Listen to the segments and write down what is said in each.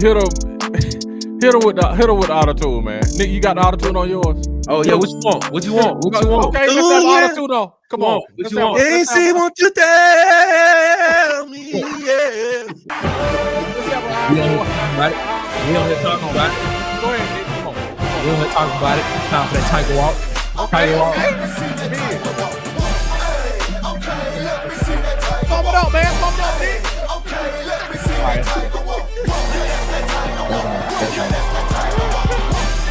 hit her with the auto tune, man. Nick, you got the auto tune on yours? Oh yeah, what you want? What you want? What you want? Okay, let's have auto tune though. Come on. What you want? Ain't see what you tell me. Yeah. Right? We on here talking about it. Go ahead, Nick. Come on. We on here talking about it. Time for that tiger walk. Tiger walk. Pump it up, man. Pump it up, Nick.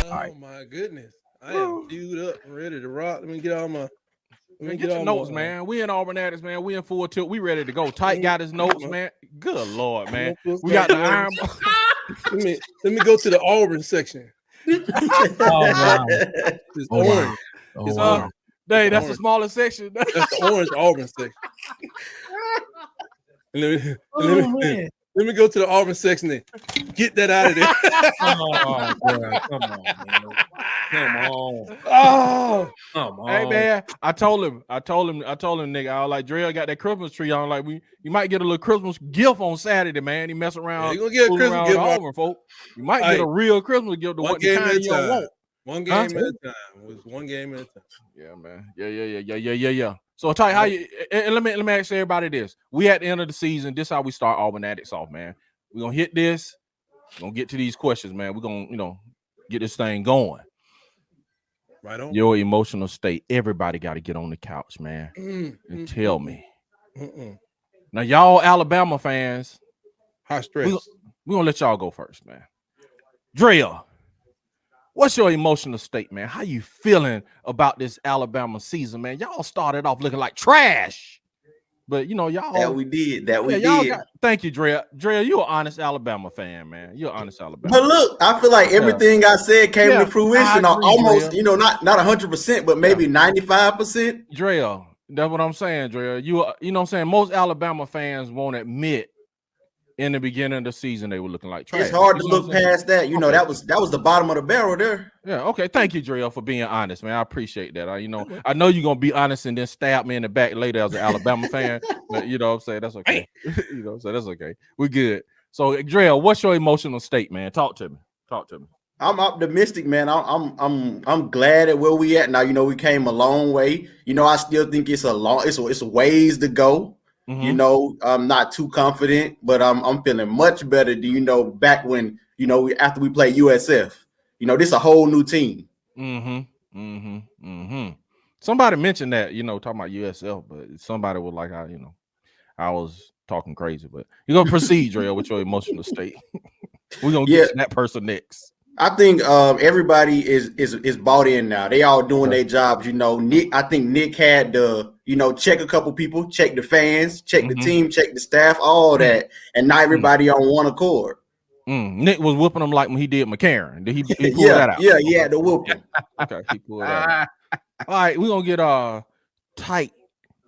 Oh my goodness. I am queued up and ready to rock. Let me get all my get your notes, man. We in Auburn ADDICTS, man. We in full tilt. We ready to go. Tight got his notes, man. Good Lord, man. We got the iron. Let me go to the Auburn section. Oh, wow. It's orange. Oh, It's wow. orange. Dang, that's the smallest section. That's the orange Auburn section. And let me go to the Auburn section and get that out of there. Oh, boy. Come on, man. Come on. Oh, Come on. Hey man, I told him, nigga, I was like, Dreal got that Christmas tree on. Like, you might get a little Christmas gift on Saturday, man. He mess around. Yeah, you gonna get a Christmas gift, Auburn, folks. You might get a real Christmas gift. One game at a time. Want. One game at a time. It was one game at a time. Yeah, man. Yeah. So Ty, how you? And let me ask everybody this: we at the end of the season. This is how we start Auburn ADDICTS off, man. We're gonna hit this. We're gonna get to these questions, man. We're gonna, get this thing going. Right on. Your emotional state. Everybody got to get on the couch, man, and tell me. Now, y'all Alabama fans, high stress. We're gonna let y'all go first, man. Dreal, what's your emotional state, man? How you feeling about this Alabama season, man? Y'all started off looking like trash, but y'all that we did. Thank you, Dreal. Dreal, you're an honest Alabama fan, man. You're an honest Alabama. But look, I feel like everything I said came to fruition. Almost, Dreal. not 100%, but maybe 95%. Dreal, that's what I'm saying, Dreal. You know what I'm saying? Most Alabama fans won't admit in the beginning of the season they were looking like trash. It's hard to look past that. That was the bottom of the barrel there. Yeah, okay. Thank you, Dreal, for being honest, man. I appreciate that. I know you're gonna be honest and then stab me in the back later as an Alabama fan, but you know what I'm saying? That's okay. So that's okay. We're good. So Dreal, what's your emotional state, man? Talk to me. I'm optimistic, man. I'm glad at where we at now. We came a long way. I still think it's a ways to go. I'm not too confident, but I'm feeling much better. Back when after we played USF, this is a whole new team. Somebody mentioned that, talking about USF, but somebody was like, I was talking crazy. But you're gonna proceed, Dreal, with your emotional state. We're gonna get to that person next. I think everybody is bought in now. They all doing their jobs. I think Nick had to, check a couple people, check the fans, check the team, check the staff, all that, and not everybody on one accord. Nick was whooping them like when he did McCarron. Did he pull that out? Yeah, he had to whoop him. Okay, he pulled that out. All right, we're gonna get Tight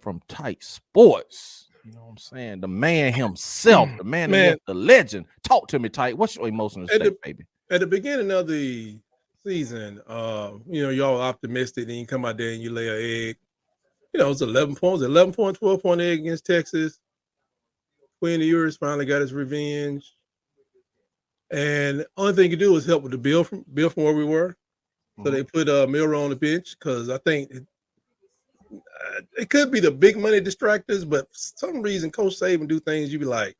from Tight Sports. You know what I'm saying? The man himself, the man. The legend. Talk to me, Tight. What's your emotional state, baby? At the beginning of the season, y'all optimistic, and you come out there and you lay an egg. It was 11 points, 12-point egg against Texas. Quinn Ewers finally got his revenge. And the only thing you could do was help with the build from where we were. So they put Milroe on the bench because I think it could be the big money distractors, but for some reason Coach Saban do things you be like,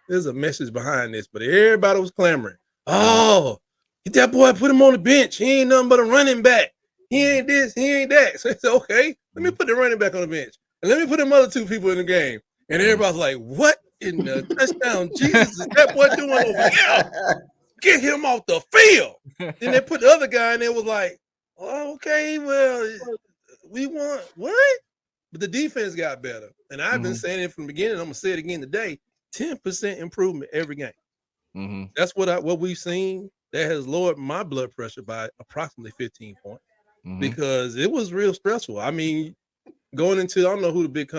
there's a message behind this. But everybody was clamoring. Oh, get that boy, put him on the bench. He ain't nothing but a running back. He ain't this, he ain't that. So it's okay. Let me put the running back on the bench. And let me put them other two people in the game. And everybody's like, what in the touchdown Jesus is that boy doing over here? Get him off the field. Then they put the other guy in there, was like, oh, okay, well, we want what? But the defense got better. And I've been saying it from the beginning. I'm going to say it again today. 10% improvement every game. That's what we've seen. That has lowered my blood pressure by approximately 15 points because it was real stressful. I mean, going into, I don't know who the big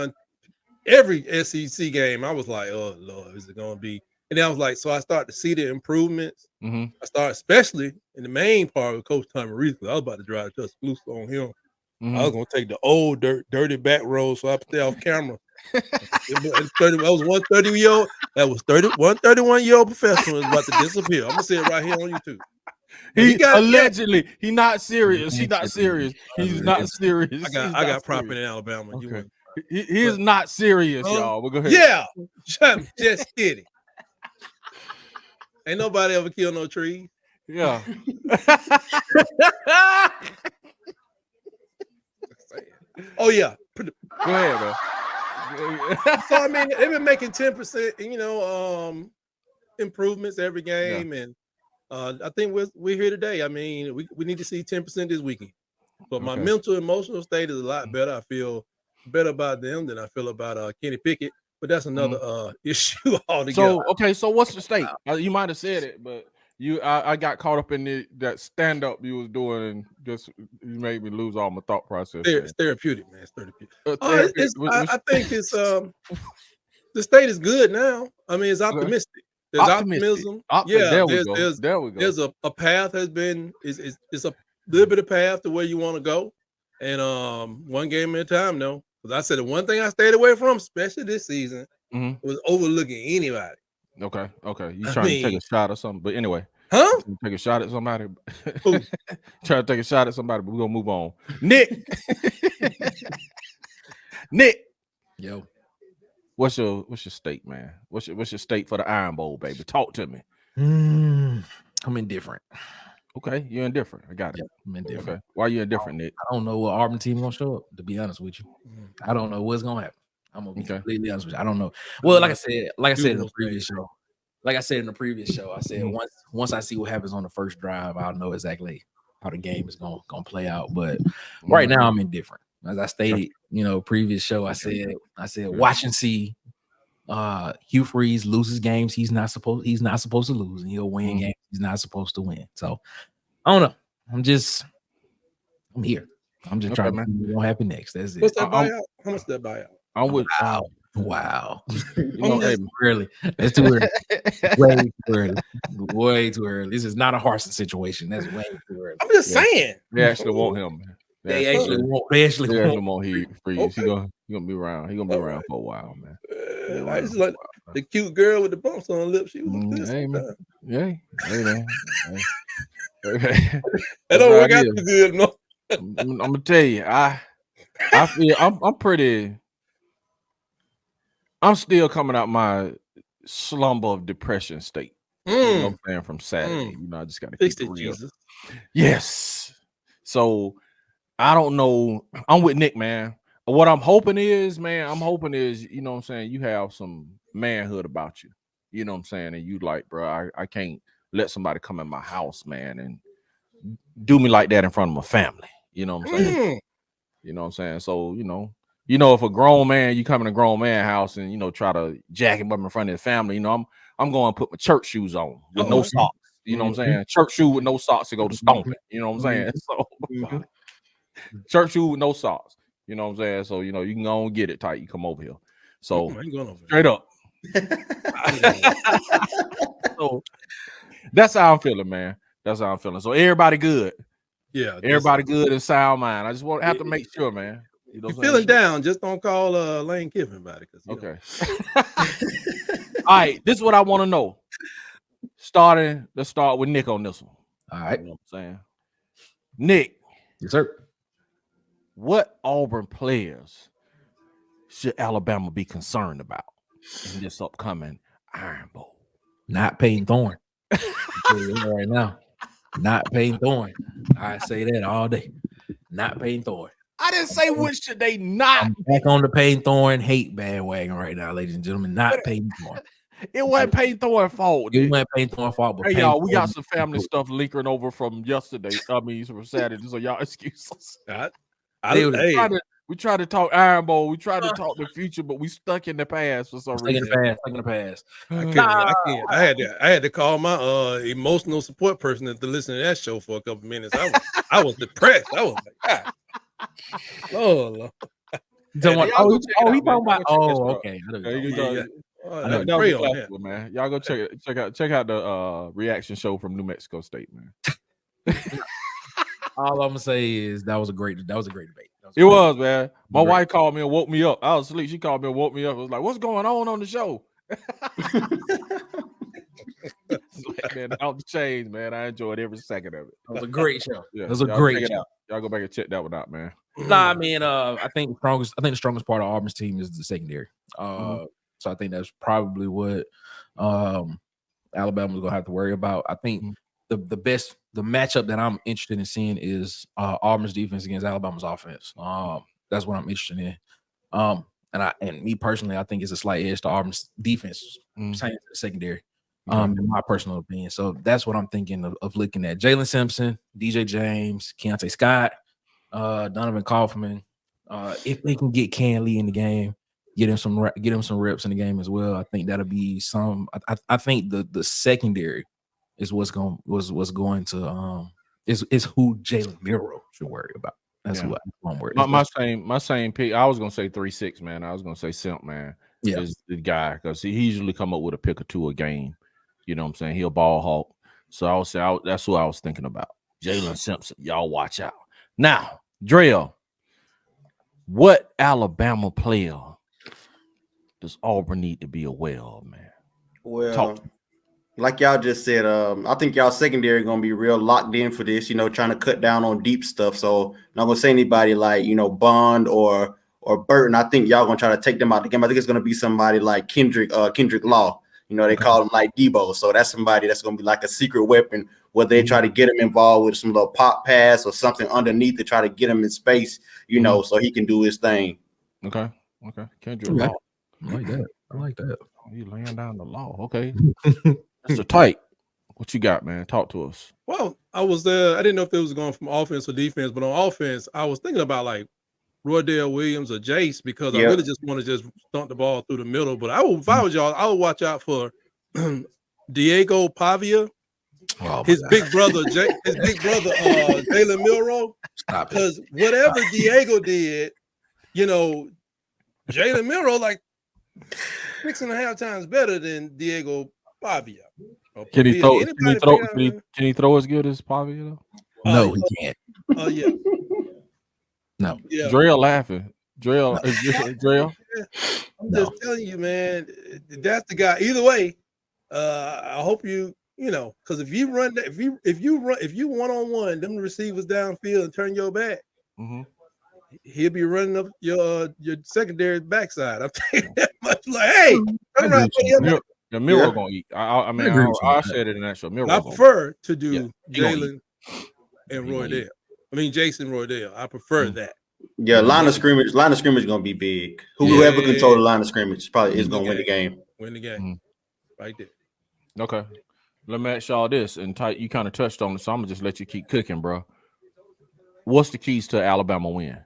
every SEC game, I was like, oh Lord, is it going to be? And then I was like, so I started to see the improvements. I started, especially in the main part with Coach Tommy Reese, because I was about to drive to Tuscaloosa on him. I was going to take the old dirty back road so I could stay off camera. That was 130-year-old. That was 131-year-old professional is about to disappear. I'm gonna say it right here on YouTube. He allegedly, he not serious. He not serious. He's not serious. I got property in Alabama. Okay. He is not serious, y'all. We'll go ahead. Yeah, just kidding. Ain't nobody ever killed no trees. Yeah. Oh yeah. Go ahead, man. So I mean, they've been making 10%, improvements every game, and I think we're here today. I mean, we need to see 10% this weekend. But my mental, emotional state is a lot better. I feel better about them than I feel about Kenny Pickett. But that's another issue altogether. So what's the state? You might have said it, but I got caught up in that stand up you was doing, and just you made me lose all my thought process. It's therapeutic, man. It's therapeutic. I think it's the state is good now. I mean, it's optimistic. There's optimism. There we go. There's a path has been it's a little bit of path to where you want to go, and one game at a time. No, because I said the one thing I stayed away from, especially this season, was overlooking anybody. Okay. You trying to take a shot or something? But anyway, take a shot at somebody. Try to take a shot at somebody, but we're gonna move on. Nick, yo, what's your state, man? What's your state for the Iron Bowl, baby? Talk to me. I'm indifferent. Okay, you're indifferent. I got it. Yeah, I'm indifferent. Okay. Why are you indifferent, Nick? I don't know what Auburn team gonna show up. To be honest with you, I don't know what's gonna happen. I'm gonna be completely honest with you. I don't know. Well, like I said in the previous show, I said once I see what happens on the first drive, I'll know exactly how the game is gonna play out. But right now, I'm indifferent. As I stated, previous show, I said watch and see. Hugh Freeze loses games he's not supposed to lose, and he'll win games he's not supposed to win. So I don't know. I'm here. I'm just trying to see what's gonna happen next. That's it. What's that buyout? How much is that buyout? I'm with wow. Really, that's too early. Way too early. This is not a Harsin situation. That's way too early. I'm just saying. They actually want him, man. They actually want Hugh Freeze. He gonna be around. He gonna be around for a while, man. I just like the cute girl with the bumps on her lips. She was good. Hey, man. That don't work out too good, no. I'm gonna tell you, I feel I'm still coming out my slumber of depression state. You know what I'm saying, from Saturday. I just gotta fix it, Jesus. Yes. So I don't know. I'm with Nick, man. What I'm hoping is, you know what I'm saying, you have some manhood about you. You know what I'm saying? And you like, bro, I can't let somebody come in my house, man, and do me like that in front of my family. You know what I'm saying? You know what I'm saying? So, if a grown man, you come in a grown man house and, try to jack him up in front of his family, I'm going to put my church shoes on with no socks. You know what I'm saying? Church shoe with no socks to go to stomping. You know what I'm saying? So church shoe with no socks. You know what I'm saying? So, you can go and get it tight. You come over here. So straight up. So that's how I'm feeling, man. That's how I'm feeling. So everybody good. Yeah. Everybody good and sound mind. I just have to make sure, man. You're feeling down, just don't call Lane Kiffin about it. Okay. All right. This is what I want to know. Let's start with Nick on this one. All right. You know what I'm saying? Nick. Yes, sir. What Auburn players should Alabama be concerned about in this upcoming Iron Bowl? Not Peyton Thorne. Right now. Not Peyton Thorne. I say that all day. Not Peyton Thorne. I didn't say which should they not. I'm back on the Peyton Thorne hate bandwagon right now, ladies and gentlemen. Not Peyton Thorne. It wasn't Peyton Thorne's fault. It wasn't Peyton Thorne's fault. But hey, y'all, we got some family stuff leaking over from yesterday. From Saturday. So y'all excuse us. We try to talk Iron Bowl. We try to talk the future, but we stuck in the past for some reason. Stuck in the past. I can't. I had to call my emotional support person to listen to that show for a couple minutes. I was depressed. I was like, God. Lord. He talking about. Okay. Man. Y'all go check out the reaction show from New Mexico State, man. All I'm gonna say is that was a great debate. It was, man. My wife called me and woke me up. I was asleep. She called me and woke me up. I was like, "What's going on the show?" Man, out the change, man. I enjoyed every second of it. It was a great show. Yeah, it was a great show. Y'all go back and check that one out, man. Nah, I mean, I think the strongest part of Auburn's team is the secondary. So I think that's probably what Alabama's gonna have to worry about. I think the matchup that I'm interested in seeing is Auburn's defense against Alabama's offense. That's what I'm interested in. And me personally, I think it's a slight edge to Auburn's defense, same to the secondary. In my personal opinion. So that's what I'm thinking of looking at. Jalen Simpson, DJ James, Keontae Scott, Donovan Kaufman. If they can get Can Lee in the game, get him some reps in the game as well. I think that'll be some. I think the secondary is what's going to is who Jalen Milroe should worry about. That's what I'm worried. My same pick. I was gonna say 3-6, man. I was gonna say Simp, man. Yeah, is the guy because he usually come up with a pick or two a game. You know what I'm saying? He'll ball hawk. So I would say that's who I was thinking about. Jalen Simpson. Y'all watch out. Now, Dreal, what Alabama player does Auburn need to be aware of, man? Well, like y'all just said, I think y'all secondary gonna be real locked in for this, trying to cut down on deep stuff. So I'm not gonna say anybody like, Bond or Burton. I think y'all gonna try to take them out of the game. I think it's gonna be somebody like Kendrick Law. They call him like Debo. So that's somebody that's going to be like a secret weapon where they try to get him involved with some little pop pass or something underneath to try to get him in space, so he can do his thing. Okay. Kendrick Law. I like that. Oh, you laying down the law. Okay. Mr. Tight, what you got, man? Talk to us. Well, I was there. I didn't know if it was going from offense or defense, but on offense, I was thinking about like Roydell Williams or Jace because I really just want to just stomp the ball through the middle. But if I was y'all, I would watch out for Diego Pavia, his big brother Jalen Milroe. Because whatever Diego did, Jalen Milroe like 6.5 times better than Diego Pavia. Can he throw as good as Pavia though? No, he can't. Oh yeah. No. Yeah. Dreal laughing. Dreal. I'm just telling you, man, that's the guy. Either way, I hope because if you run that, if you one-on-one, them receivers downfield and turn your back, he'll be running up your secondary backside. I'm telling you that much. Like, hey, turn around. Milroe gonna eat. I said it in that show. I prefer to do Jalen and Roydell. I mean, Jason Roydell. I prefer that. Yeah, line of scrimmage gonna be big. Whoever control the line of scrimmage probably is gonna win the game. Win the game, right there. Okay, let me ask y'all this, and Tight, you kind of touched on it, so I'm gonna just let you keep cooking, bro. What's the keys to Alabama win?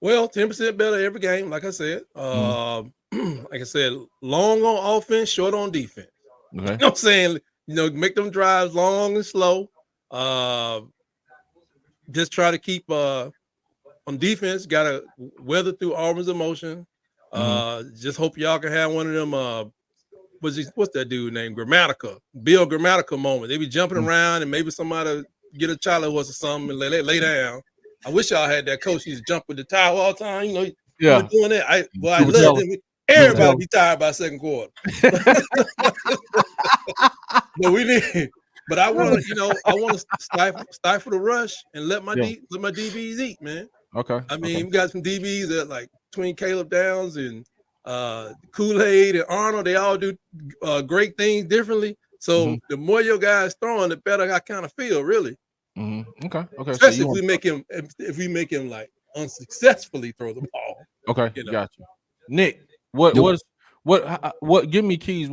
Well, 10% better every game, like I said. Like I said, long on offense, short on defense. Okay. You know what I'm saying? Make them drives long and slow. Just try to keep on defense, gotta weather through Auburn's emotion. Just hope y'all can have one of them what's that dude named Bill Grammatica moment. They be jumping around and maybe somebody get a child horse or something and lay down. I wish y'all had that coach. He's jump with the towel all the time. Doing that. I love him. Everybody be tired by second quarter. But we need. But I want to, stifle the rush and let my DBs eat, man. Okay. I mean, we got some DBs that like between Caleb Downs and Kool-Aid and Arnold. They all do great things differently. So the more your guys throwing, the better I kind of feel, really. Okay. Especially so if we make him like unsuccessfully throw the ball. Okay. Got you. Nick, what give me keys?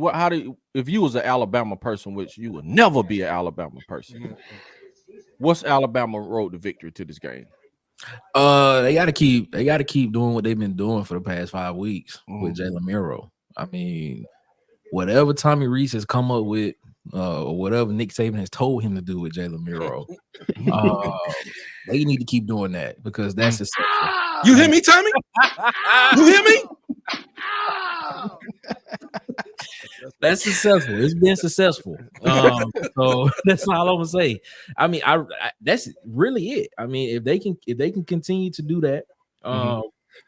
If you was an Alabama person, which you would never be an Alabama person, what's Alabama road to victory to this game? They gotta keep doing what they've been doing for the past 5 weeks with Jalen Milroe. I mean, whatever Tommy Rees has come up with, or whatever Nick Saban has told him to do with Jalen Milroe, they need to keep doing that because that's successful. You hear me, Tommy? You hear me? That's successful. It's been successful. So that's all I'm gonna say. I mean, I that's really it. I mean, if they can continue to do that,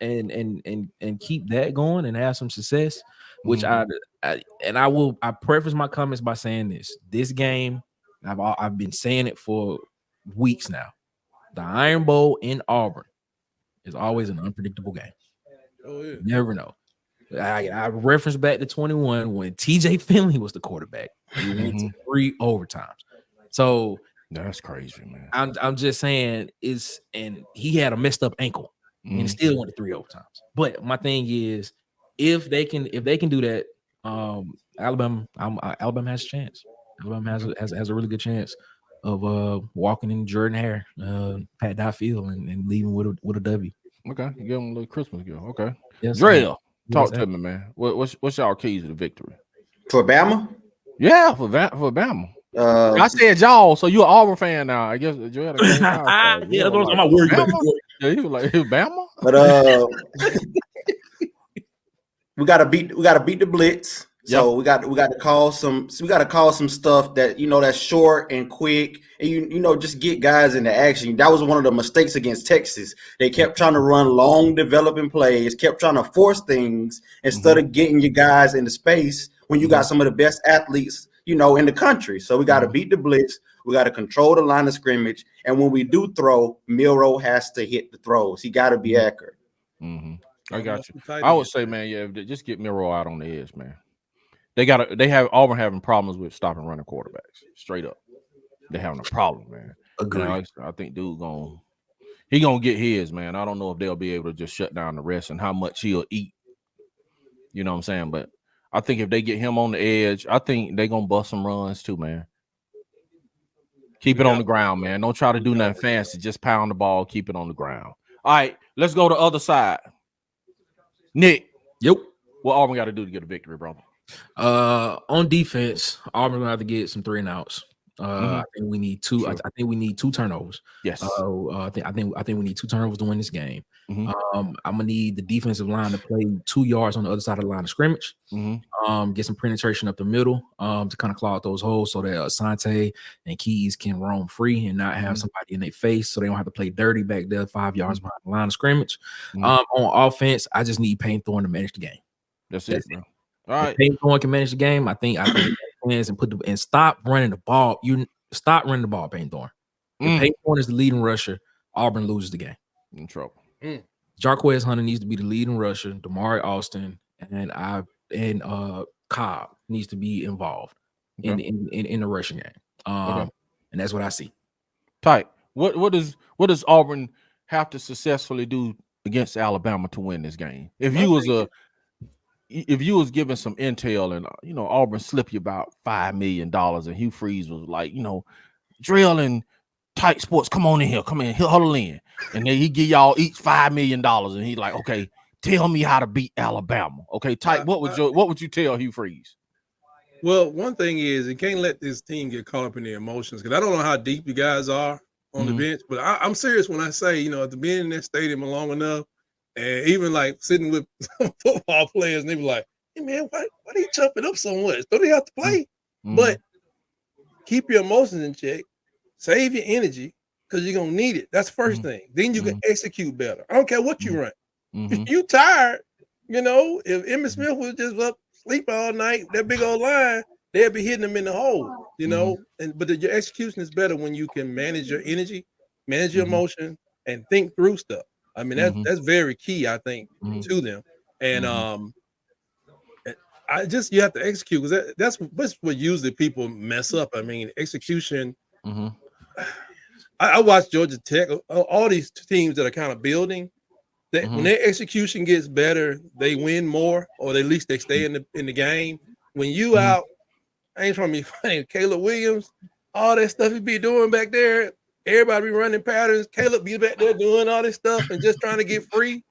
and keep that going and have some success, which I preface my comments by saying this game, I've been saying it for weeks now. The Iron Bowl in Auburn is always an unpredictable game. Oh yeah, you never know. I reference back to 21 when TJ Finley was the quarterback. He went to 3 overtimes. So that's crazy, man. I'm just saying and he had a messed up ankle and still went to 3 overtimes. But my thing is, if they can do that, Alabama has a chance. Alabama has a really good chance of walking in Jordan Hare, Pat Dye Field, and leaving with a W. Okay, you give them a little Christmas gift. Okay, yes, Dreal, talk to me, man. What's y'all keys to the victory for Bama? Yeah, for Bama. I said y'all, so you're an Auburn fan now. I guess Dreal. Yeah, I'm not worried about it. Yeah, he was like Bama, but we gotta beat the blitz. So we got to call some stuff that that's short and quick, and just get guys into action. That was one of the mistakes against Texas. They kept trying to run long developing plays, kept trying to force things instead of getting your guys into space when you got some of the best athletes in the country. So we got to beat the blitz. We got to control the line of scrimmage, and when we do throw, Milroe has to hit the throws. He got to be accurate. I got you. I would say, man, just get Milroe out on the edge, man. Auburn having problems with stopping running quarterbacks. Straight up, they're having a problem, man. Agreed. I think dude gonna get his, man. I don't know if they'll be able to just shut down the rest and how much he'll eat. You know what I'm saying? But I think if they get him on the edge, I think they're gonna bust some runs too, man. Keep it on the ground, man. Don't try to do nothing fancy. Just pound the ball. Keep it on the ground. All right, let's go to the other side. Nick, what Auburn got to do to get a victory, brother? On defense, Auburn gonna have to get some 3 and outs. I think we need 2. I think we need 2 turnovers. Yes. I think we need 2 turnovers to win this game. I'm gonna need the defensive line to play 2 yards on the other side of the line of scrimmage. Get some penetration up the middle to kind of clog those holes so that Asante and Keys can roam free and not have somebody in their face, so they don't have to play dirty back there 5 yards behind the line of scrimmage. On offense, I just need Payne Thorne to manage the game. That's it, bro. All right. If Payne Thorne can manage the game, I think and stop running the ball. You stop running the ball, Payne Thorne. If Payne Thorne is the leading rusher, Auburn loses the game. In trouble. Jarquez Hunter needs to be the leading rusher. Damari Austin and Cobb needs to be involved in the rushing game. And that's what I see. Tight. What does Auburn have to successfully do against Alabama to win this game? If you was given some intel and Auburn slipped you about $5 million and Hugh Freeze was like, Dreal and Tight Sports, come on in here, huddle in, and then he give y'all each $5 million, and he like, okay, tell me how to beat Alabama. Okay, Tight, what would you tell Hugh Freeze? Well, one thing is you can't let this team get caught up in their emotions, because I don't know how deep you guys are on the bench, but I'm serious when I say, after being in that stadium long enough, and even like sitting with some football players, and they be like, "Hey man, why are you jumping up so much? Don't they have to play?" But keep your emotions in check, save your energy, because you're gonna need it. That's the first thing. Then you can execute better. I don't care what you run. If you tired, if Emmitt Smith was just up sleep all night, that big old line, they'll be hitting them in the hole. But your execution is better when you can manage your energy, manage your emotion, and think through stuff. I mean, that's very key, I think, to them. And you have to execute, because that's what usually people mess up. I mean, execution. I watch Georgia Tech, all these teams that are kind of building. That when their execution gets better, they win more, or at least they stay in the game. When you out, I ain't trying to be funny. Caleb Williams, all that stuff he be doing back there. Everybody be running patterns. Caleb be back there doing all this stuff and just trying to get free.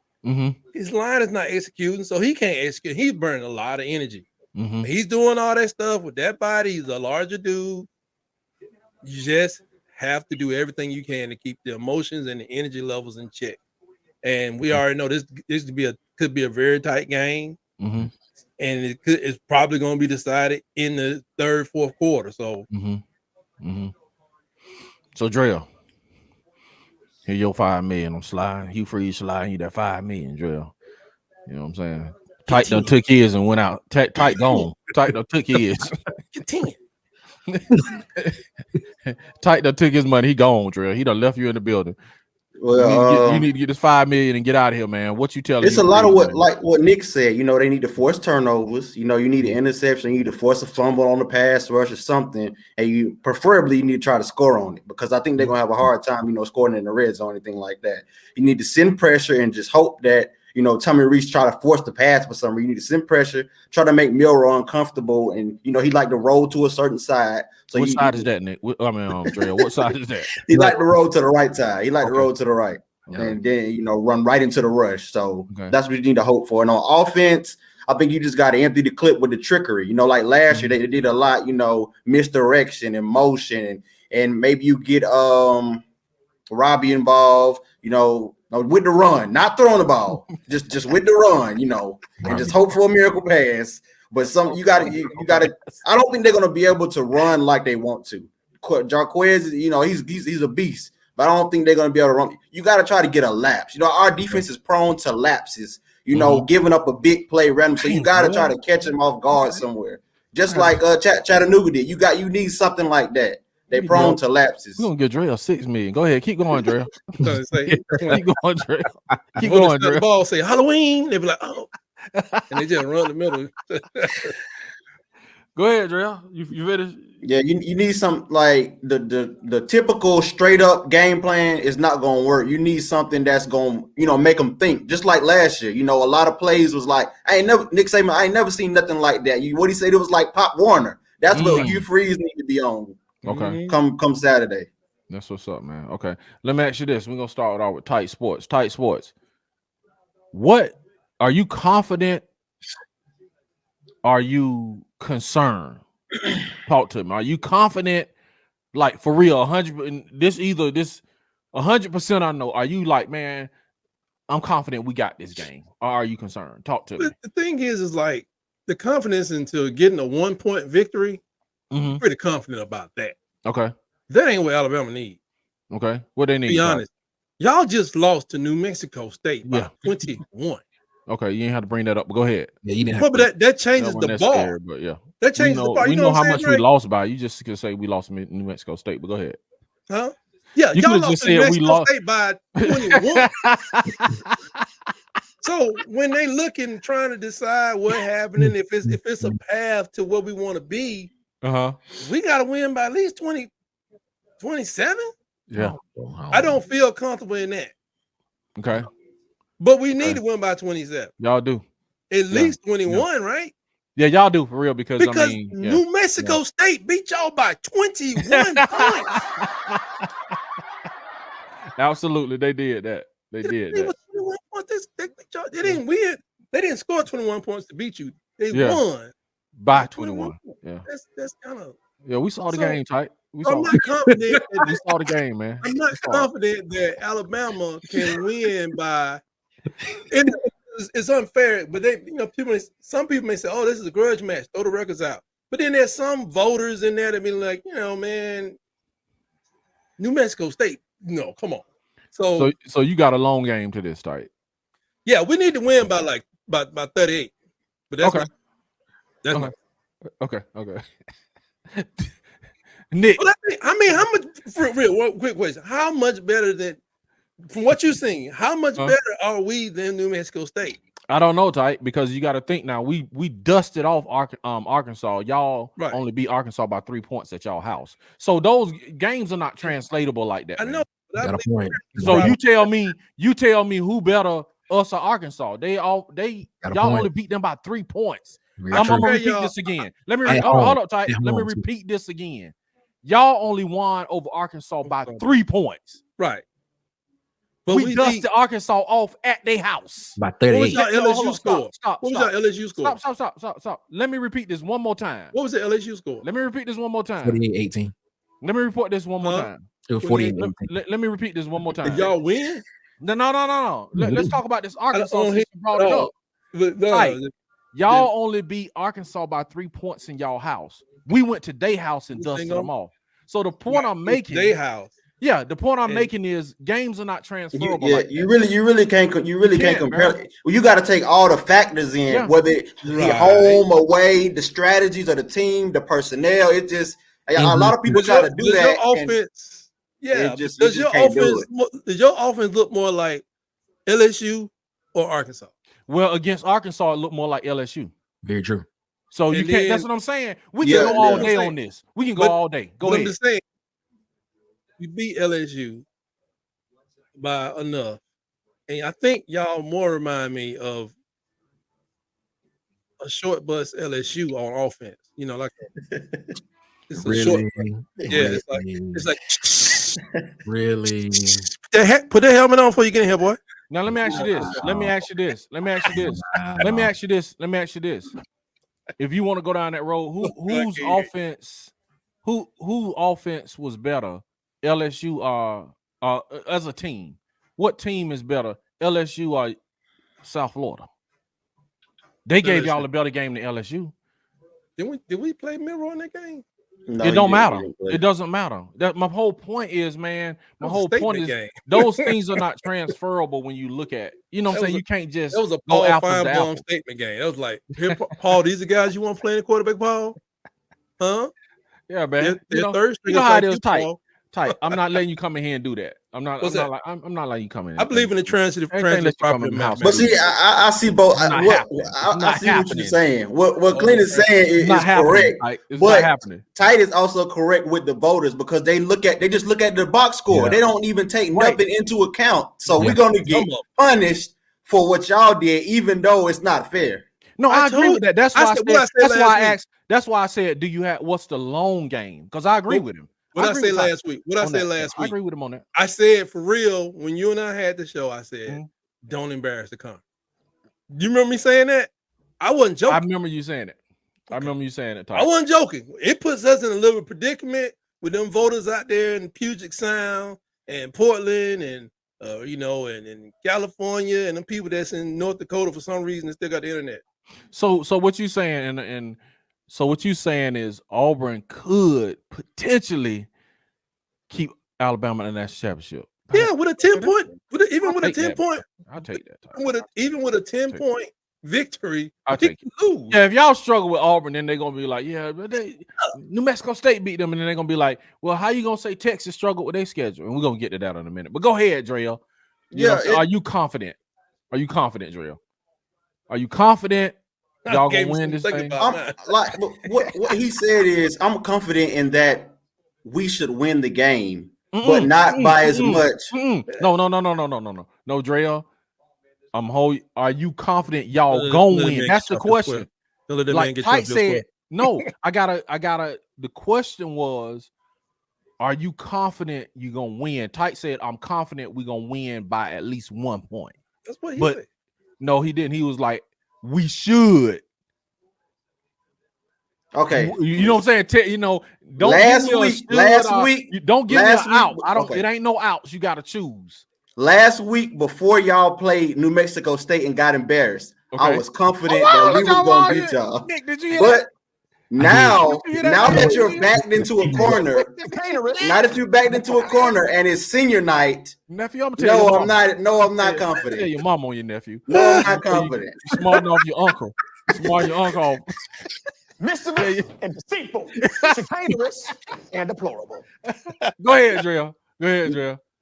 His line is not executing, so he can't execute. He's burning a lot of energy. He's doing all that stuff with that body. He's a larger dude. You just have to do everything you can to keep the emotions and the energy levels in check. And we already know this could be a very tight game. and it's probably going to be decided in the third, fourth quarter. So, So Dreal, here your $5 million. I'm sliding. Hugh Freeze sliding you that $5 million, Dreal. You know what I'm saying? Tight done took his and went out. Tight gone. Tight done took his. Tight done took his money. He gone, Dreal. He done left you in the building. Well, you need to get this $5 million and get out of here, man. What you telling? It's a lot of what Nick said. You know, they need to force turnovers. You know, you need an interception. You need to force a fumble on the pass rush or something, and you preferably need to try to score on it because I think they're gonna have a hard time, you know, scoring in the red zone or anything like that. You need to send pressure and just hope that, you know, Tommy Reese try to force the pass for some reason. You need to send pressure, try to make Milroe uncomfortable, and you know he like to roll to a certain side. So what side is that, Nick? I mean, Dreal, what side is that? He like to roll to the right side. He like to roll to the right, and then you know run right into the rush. So that's what you need to hope for. And on offense, I think you just got to empty the clip with the trickery. You know, like last year they did a lot. You know, misdirection and motion, and maybe you get Robbie involved. You know. With the run, not throwing the ball, just with the run, you know, and just hope for a miracle pass. But you gotta. I don't think they're gonna be able to run like they want to. Jarquez, you know, he's a beast, but I don't think they're gonna be able to run. You gotta try to get a lapse. You know, our defense is prone to lapses. You know, giving up a big play random. So you gotta try to catch him off guard somewhere, just like Chattanooga did. You need something like that. They prone to lapses. We're gonna get Dreal $6 million. Go ahead, keep going, Dreal. Keep going, Dreal. Keep going, Dreal. The ball say Halloween. They be like, oh, and they just run the middle. Go ahead, Dreal. You finished? Yeah, you need some like the typical straight up game plan is not gonna work. You need something that's gonna, you know, make them think. Just like last year, you know, a lot of plays was like Nick Saban. I ain't never seen nothing like that. What he said, it was like Pop Warner. That's what Hugh Freeze need to be on. Okay. Come Saturday. That's what's up, man. Okay. Let me ask you this. We're gonna start off with tight sports. Tight sports. What are you confident? Are you concerned? Talk to me. Are you confident? Like for real, 100%. This 100%. I know. Are you like, man, I'm confident we got this game? Or are you concerned? Talk to me. The thing is like the confidence into getting a 1-point victory. Pretty confident about that. Okay. That ain't what Alabama need. Okay. What they need? Be honest. Y'all just lost to New Mexico State by 21. Okay, you ain't have to bring that up, but go ahead. Yeah, you didn't. But that changes the ball. But yeah, that changes the ball. We know how much we lost by. You just could say we lost New Mexico State, but go ahead. Huh? Yeah, you y'all could lost just to New said Mexico we lost State by 21. So when they looking, trying to decide what happened, and if it's a path to where we want to be, we got to win by at least 27. Yeah, I don't feel comfortable in that. Okay, but we need to win by 27. Y'all do at least 21, right? Yeah, y'all do for real because I mean, New Mexico State beat y'all by 21 points. Absolutely, they did that. They did that. They didn't win. They didn't score 21 points to beat you. They won by 21. Yeah, that's kind of. Yeah, we saw the game tight. I'm not confident. We saw the game, man. I'm not confident that Alabama can win by. It's unfair, but they, you know, some people may say, "Oh, this is a grudge match. Throw the records out." But then there's some voters in there that be like, you know, man, New Mexico State. No, come on. So you got a long game to this, right? Yeah, we need to win by by 38. But that's okay. Okay. Nick, I mean, how much? For real, one quick question: how much better than, from what you've seen, how much better are we than New Mexico State? I don't know, Tyke, because you got to think now. We dusted off Arkansas. Y'all only beat Arkansas by 3 points at y'all house. So those games are not translatable like that. I know. Got a point. So you tell me who better, us or Arkansas? Y'all only beat them by 3 points. I'm gonna repeat this again. Let me hold up, Tyke. Let me repeat this again. Y'all only won over Arkansas by 3 points. Right. But we dusted Arkansas off at their house by 38. What was your LSU score? What was your LSU score? Stop. Let me repeat this one more time. What was the LSU score? Let me repeat this one more time. 48-18. Let me report this one more time. It was 48. Let me repeat this one more time. Did y'all win? No. Let's talk about this Arkansas since you brought it up. Y'all only beat Arkansas by 3 points in y'all house. We went to their house and dusted them off. So the point I'm making, their house. Yeah, the point I'm making is games are not transferable. You really can't compare. Well, you got to take all the factors in, whether you're home, away, the strategies of the team, the personnel. It just a lot of people try to do that. Your offense, does your offense look more like LSU or Arkansas? Well, against Arkansas, it looked more like LSU. Very true. So you can't. That's what I'm saying. We can go all day on this. We can go all day. Go ahead. I'm just saying, we beat LSU by enough, and I think y'all more remind me of a short bus LSU on offense. You know, like it's a short. It's like really. Put the helmet on before you get in here, boy. Now let me ask you this. If you want to go down that road, whose offense was better? LSU as a team. What team is better? LSU or South Florida? They gave y'all a better game than LSU. Did we play mirror in that game? No, it don't matter. It doesn't matter. That my whole point is, man. My whole point is those things are not transferable when you look at. You know what I'm saying? You can't just. It was a Paul Feinbaum statement game. It was like, here, Paul. These are guys you want to play in the quarterback, Paul? Huh? Yeah, man. You know how it is tight. Tight. I'm not letting you come in here and do that. I'm not letting you come in. I believe in the transitive property. But see, I see both. I see what you're saying. What Clint is saying is correct. But Tight is also correct with the voters because they just look at the box score. They don't even take nothing into account. So we're gonna get punished for what y'all did, even though it's not fair. No, I agree with that. That's why I said, do you have what's the long game? Because I agree with him. What I said last week. I agree with him on that. I said for real, when you and I had the show, I said, don't embarrass the con. You remember me saying that? I wasn't joking. I remember you saying it. Okay. I remember you saying it. I wasn't joking. It puts us in a little predicament with them voters out there in Puget Sound and Portland and and California and them people that's in North Dakota for some reason that still got the internet. So what you saying So what you saying is Auburn could potentially keep Alabama in the national championship. Yeah, with a 10-point, with a 10 point. I'll take that. Even with a 10-point victory, I'll take it. Lose. Yeah, if y'all struggle with Auburn, then they're gonna be like, but New Mexico State beat them, and then they're gonna be like, well, how you gonna say Texas struggled with their schedule? And we're gonna get to that in a minute. But go ahead, Dreal. Are you confident? Are you confident, Dreal? Are you confident? Y'all gonna win this thing? What he said is, I'm confident in that we should win the game, but not by as much. No, Dreal. Are you confident y'all gonna win? That's the question. Like Tight said, no. I gotta. The question was, are you confident you gonna win? Tight said, I'm confident we gonna win by at least 1 point. That's what he said. No, he didn't. He was like, we should. Okay. You know what I'm saying? Don't last week. Don't give me an out. It ain't no outs. You got to choose. Last week, before y'all played New Mexico State and got embarrassed, I was confident that we were going to beat y'all. Nick, did you hear that? Now that you're backed into a corner, and it's senior night, nephew, I'm tell you, I'm not confident. Tell your mom on your nephew. No, I'm not confident. You're smarting off your uncle. Mischievous and deceitful, chicanerous and deplorable. Go ahead, Dreal.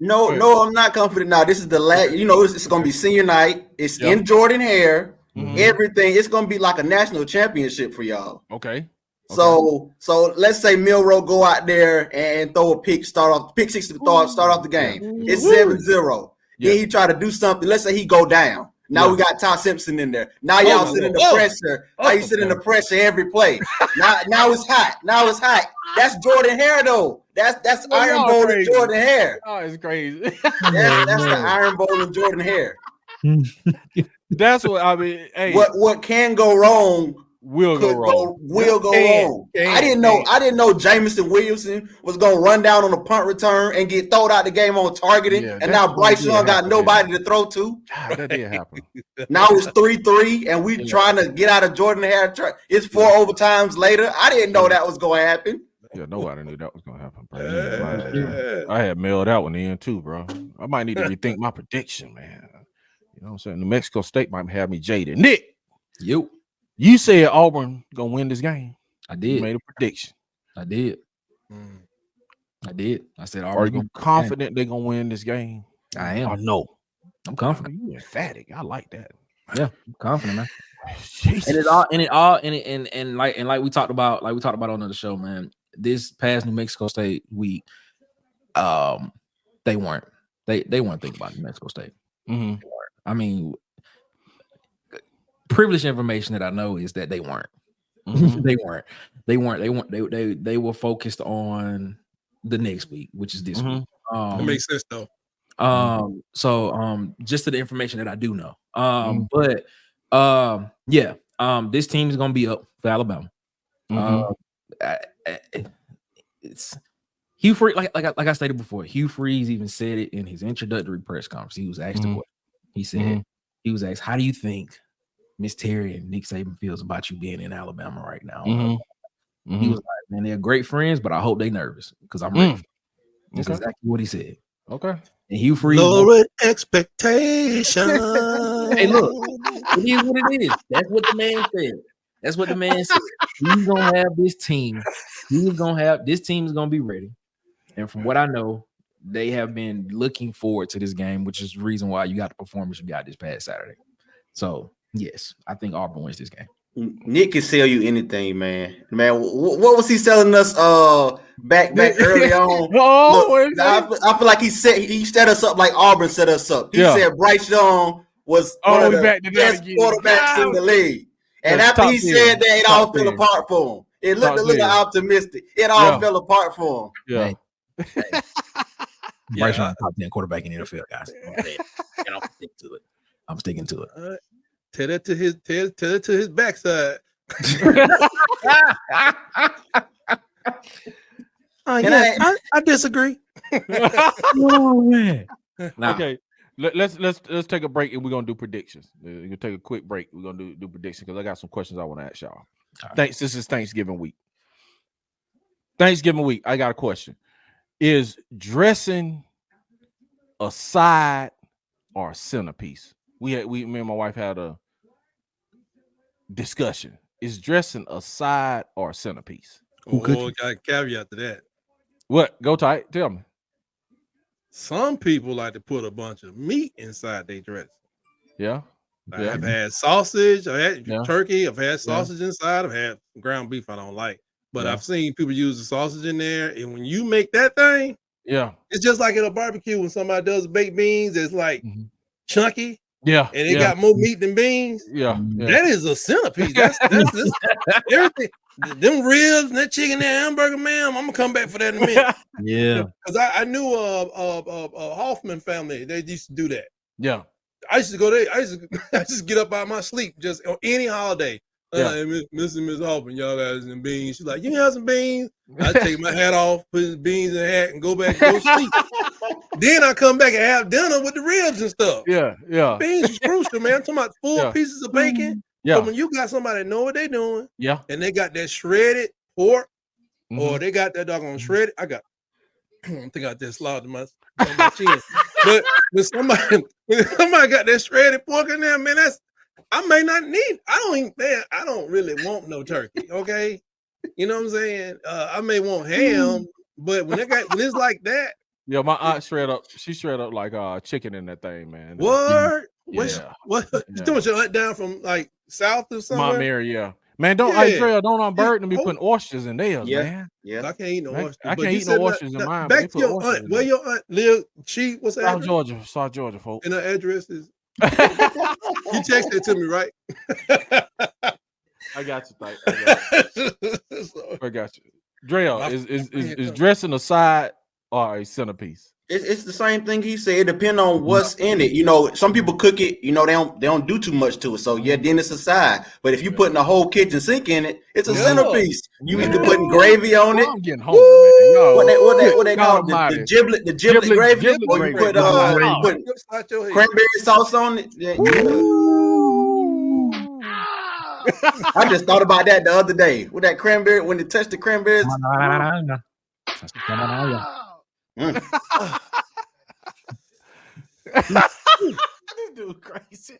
No, I'm not confident. Now, this is the last. It's going to be senior night. It's in Jordan Hare. Everything. It's going to be like a national championship for y'all. Okay. So let's say Milroe go out there and throw a pick six to start off the game. It's 7-0. Then he try to do something. Let's say he go down. Now we got Todd Simpson in there. Now y'all sit in the pressure. Now you sit in the pressure every play. Now it's hot. That's Jordan Hare though. That's Iron Bowl and Jordan Hare. Oh, it's crazy. That's the Iron Bowl and Jordan Hare. That's what I mean. Hey, what can go wrong will go wrong. I didn't know Jameson Williamson was gonna run down on a punt return and get thrown out the game on targeting, and now Bryce Young got nobody to throw to. God, that did happen. Now it's 3-3, and we trying to get out of Jordan Hare. It's 4 overtimes later. I didn't know that was gonna happen. Yeah, nobody knew that was gonna happen, bro. I had mailed that one in too, bro. I might need to rethink my prediction, man. You know what I'm saying? New Mexico State might have me jaded. Nick, you said Auburn gonna win this game. I did. You made a prediction. I did. I said, are you confident they're gonna win this game? I am. I know. I'm confident. You emphatic. I like that. Yeah, I'm confident, man. Jesus. And like we talked about on the show, man. This past New Mexico State week, they weren't thinking about New Mexico State. Mm-hmm. I mean, privileged information that I know is that they weren't. Mm-hmm. They were focused on the next week, which is this week. That makes sense though. So just to the information that I do know. This team is gonna be up for Alabama. It's Hugh Freeze, like I stated before. Hugh Freeze even said it in his introductory press conference. He was asked a question. He said, he was asked, "How do you think Miss Terry and Nick Saban feels about you being in Alabama right now?" He was like, "Man, they're great friends, but I hope they nervous because I'm ready." That's exactly what he said. Okay. And Hugh Freeze lowered expectation. Hey, look, it is what it is. That's what the man said. He's gonna have this team. This team is gonna be ready. And from what I know, they have been looking forward to this game, which is the reason why you got the performance you got this past Saturday. So yes, I think Auburn wins this game. Nick can sell you anything, man. What was he selling us back early on? Look, I feel like he set us up like Auburn set us up. He said Bryce Young was one of the best quarterbacks in the league. And after he said that, it all fell apart for him. It looked a little optimistic. It all fell apart for him. Yeah. Bryce Young, top 10 quarterback in the NFL, guys. And I'm sticking to it. Tell it to his backside. I disagree. Oh man. Okay. Let's take a break and we're gonna do predictions. We're gonna take a quick break. We're gonna do predictions because I got some questions I want to ask y'all. This is Thanksgiving week. I got a question. Is dressing a side or a centerpiece? Me and my wife had a discussion. Is dressing a side or a centerpiece? Got a caveat to that. What? Go tight. Tell me. Some people like to put a bunch of meat inside their dress. Yeah. I've had sausage, I've had turkey, I've had sausage inside, I've had ground beef I don't like. But I've seen people use the sausage in there. And when you make that thing, it's just like at a barbecue when somebody does baked beans, it's like chunky. Yeah. And it got more meat than beans. Yeah. That is a centerpiece. That's everything. Them ribs and that chicken, that hamburger, man, I'm gonna come back for that in a minute. Yeah. Because I knew a Hoffman family, they used to do that. Yeah. I used to go there. I used to get up out of my sleep just on any holiday. Miss Hoffman, y'all got some beans. She's like, you have some beans? I take my hat off, put the beans in the hat, and go back and go sleep. Then I come back and have dinner with the ribs and stuff. Yeah. Beans is crucial, man. I'm talking about full pieces of bacon. So when you got somebody that know what they're doing, and they got that shredded pork, or they got that doggone shredded, I don't think I just slaughtered my chin. But when somebody got that shredded pork in there, man, I may not need. I don't really want no turkey. Okay, you know what I'm saying? I may want ham, but when it's like that, yeah, my aunt she shred up like chicken in that thing, man. What? Yeah. What? You doing your aunt down from like south or somewhere? My Mary, Man, don't unburden me putting oysters in theirs, man. Yeah, I can't eat no oysters. I can't eat no oysters in mine. Back to your aunt. Where your aunt live? What's the address? South Georgia, folks. And her address is. You text it to me, right? I got you. I got you. Dreal, is dressing a side or a centerpiece? It's the same thing he said. It depends on what's in it. You know, some people cook it. You know, they don't do too much to it. So yeah, then it's a side. But if you putting a whole kitchen sink in it, it's a centerpiece. You either putting gravy on it. I'm getting hungry, man. Yo, What they call it? The giblet gravy, or you put cranberry sauce on it. Yeah. I just thought about that the other day with that cranberry when they touched the cranberries. This dude crazy.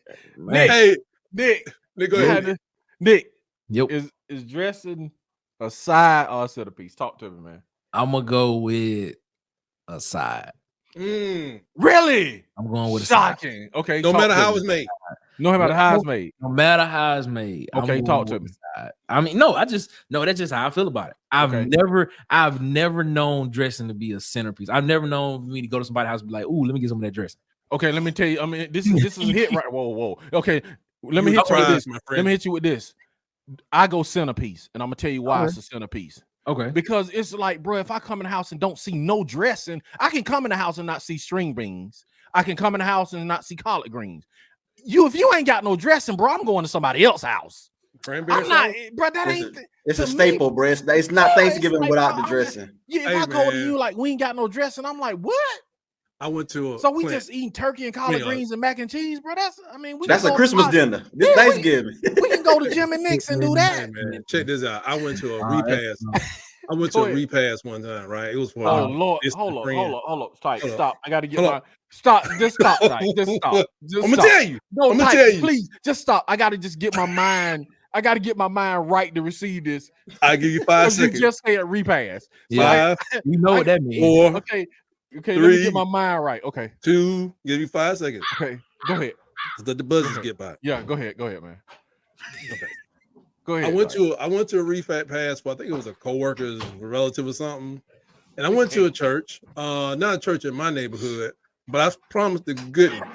Nick, go ahead. Nick, yep. Is dressing a side or a centerpiece? Talk to me, man. I'm gonna go with a side. Really? I'm going with shocking. A side. Okay. No matter how it's made. No matter how it's made. No matter how it's made. Okay, talk to me. I mean, that's just how I feel about it. I've never known dressing to be a centerpiece. I've never known me to go to somebody's house and be like, "Ooh, let me get some of that dressing." Okay, let me tell you. I mean, this is a hit, right? Whoa. Okay, let me hit you with this. Let me hit you with this. I go centerpiece, and I'm gonna tell you why it's a centerpiece. Okay, because it's like, bro, if I come in the house and don't see no dressing, I can come in the house and not see string beans. I can come in the house and not see collard greens. If you ain't got no dressing, bro, I'm going to somebody else's house. Cranberry I'm not, bro. That ain't. It's a staple, bro. It's not Thanksgiving without the dressing. Yeah, if I go to you like we ain't got no dressing, I'm like, what? I went to a so we just eating turkey and collard greens and mac and cheese, bro. That's a Christmas dinner. This Thanksgiving. We can go to Jim and Nick's and do that. Hey, man, check this out. I went to a repast. I went to a repast one time, right? It was for Lord. Hold up. Stop. I gotta get my stop. Just stop, Tyke. Just stop. I'm gonna tell you. No, I'm gonna tell you. Please, just stop. I gotta just get my mind. I gotta get my mind right to receive this. I'll give you 5 seconds. You just said repass. Yeah, you know what that means. 4. Okay, 3, let me get my mind right. Okay. 2. Give you 5 seconds. Okay, go ahead. Let the buzzers get by. Yeah, go ahead, man. Okay. Go ahead. I went to a repass for, I think it was a coworker's relative or something, and I went to a church, not a church in my neighborhood, but I promised the good one.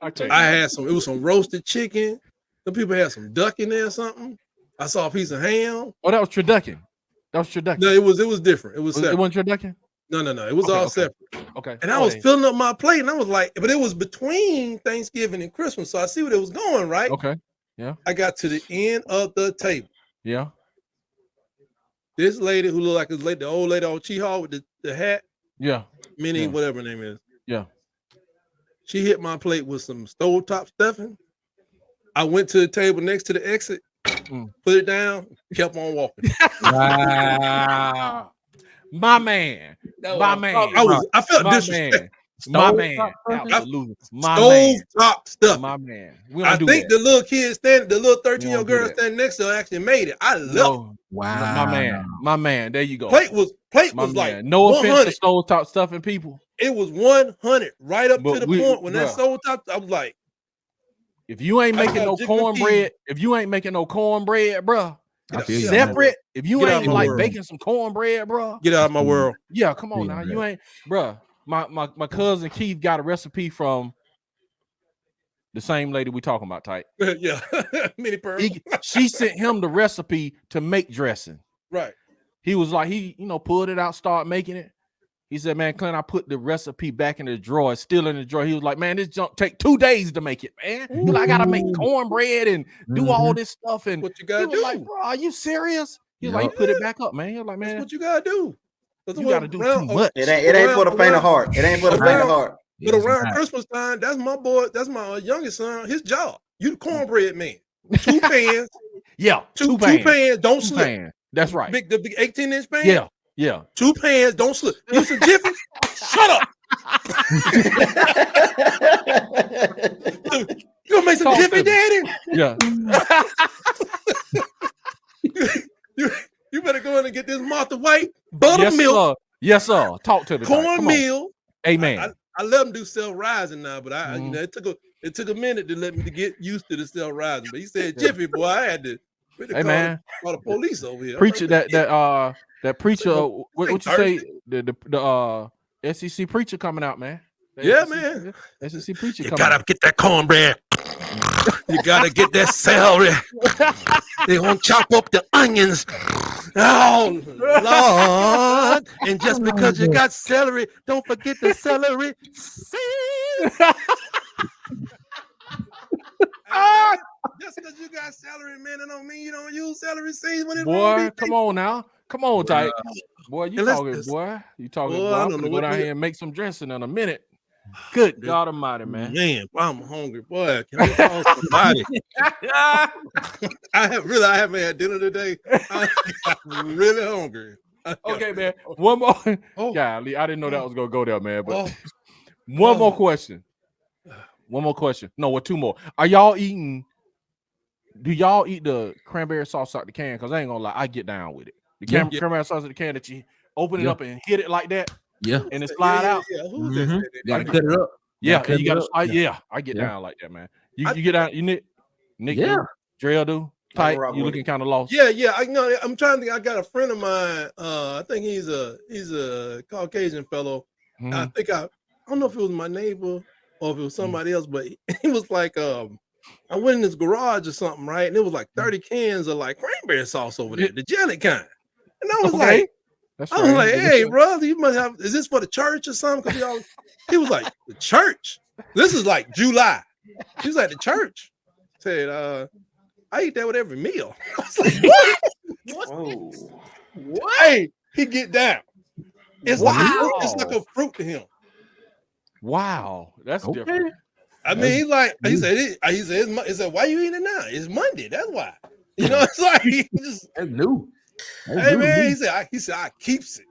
I had it was some roasted chicken. The people had some duck in there or something. I saw a piece of ham. Oh, that was turducken. No, it was different. It was separate. It wasn't turducken? No. It was all separate. Okay. And I was filling up my plate, and I was like, but it was between Thanksgiving and Christmas, so I see what it was going, right? Okay. Yeah. I got to the end of the table. Yeah. This lady who looked like the old lady on Chi with the hat. Yeah. Minnie, whatever her name is. Yeah. She hit my plate with some stovetop stuffing. I went to the table next to the exit, put it down, kept on walking. Wow. My man. I felt disrespect. My man. Absolutely. Stovetop stuff. My man. I think the little kid the little 13-year-old girl standing next to her actually made it. I love it. Wow. My man. There you go. Plate was like no 100. offense to stovetop stuffing people. It was 100 right up to the point when that stovetop, I was like, if you ain't making no cornbread, bro, separate. If you ain't like baking some cornbread, bro, get out of my world. Yeah, come on now. You ain't, bro. My cousin Keith got a recipe from the same lady we talking about, Tyke. Yeah, Minnie Pearl. She sent him the recipe to make dressing. Right. He was like, he pulled it out, start making it. He said, man, Clint, I put the recipe back in the drawer. It's still in the drawer. He was like, man, this junk take 2 days to make it, man. He was like, I gotta make cornbread and do all this stuff. And what you gotta do? Like, bro, are you serious? He was like, you put it back up, man. He was like, man, that's what you gotta do. You gotta do too much. It ain't for the faint of heart. It ain't for the faint of heart. But around Christmas time, that's my boy. That's my youngest son. His job. You the cornbread man. 2 pans. Yeah, two pans. Don't slip. Pan. That's right. The big 18-inch pan. Yeah. 2 pans. Don't slip. Use some Jiffy. Shut up. You gonna make some Jiffy, Daddy? Yeah. You better go in and get this Martha White buttermilk. Yes, sir. Talk to me. Cornmeal. Amen. I let him do self-rising now, but it took a minute to let me to get used to the self-rising. But he said, Jiffy, boy, I had to call the police over here. Preacher, that preacher, what you say? The SEC preacher coming out, man. Man. SEC preacher coming out. You gotta get that cornbread. You gotta get that celery. They're gonna chop up the onions Oh Lord! And just because you got celery, don't forget the celery seeds. Just because you got celery, man, it don't mean you don't use celery seeds. When boy, come on now, come on, tight. Boy, you And talking, boy. You talking, boy. I I'm don't gonna know go down here and make some dressing in a minute. Good God Almighty, man. Man, I'm hungry, boy. Can I call somebody? I haven't had dinner today. I'm really hungry. Okay, man. One more. Oh. Golly, I didn't know that was gonna go there, man. But one more question. One more question. No, what? Two more. Are y'all eating? Do y'all eat the cranberry sauce out the can? Because I ain't gonna lie, I get down with it. The cranberry sauce out the can that you open it up and hit it like that. Yeah. And it slide out. Who's this? You gotta cut it up. Yeah, and you gotta. I get down like that, man. You get down. You Nick Yeah. do, Dreal do. Tight. You looking kind of lost. Yeah. I know. I'm trying to think. I got a friend of mine. I think he's a Caucasian fellow. Mhm. I think I don't know if it was my neighbor or if it was somebody else, but he was like, I went in his garage or something, right? And it was like 30 cans of like cranberry sauce over there, the jelly kind. And I was like, hey, bro, you must have. Is this for the church or something? Because he was like, the church. This is like July. He was like, the church. Said, I eat that with every meal. I was like, what? What? Hey, he get down. It's like a fruit to him. Wow, that's different. I mean, he's like, he said, why you eating it now? It's Monday. That's why. You know, it's like he just that's new. Hey man, he said I keeps it.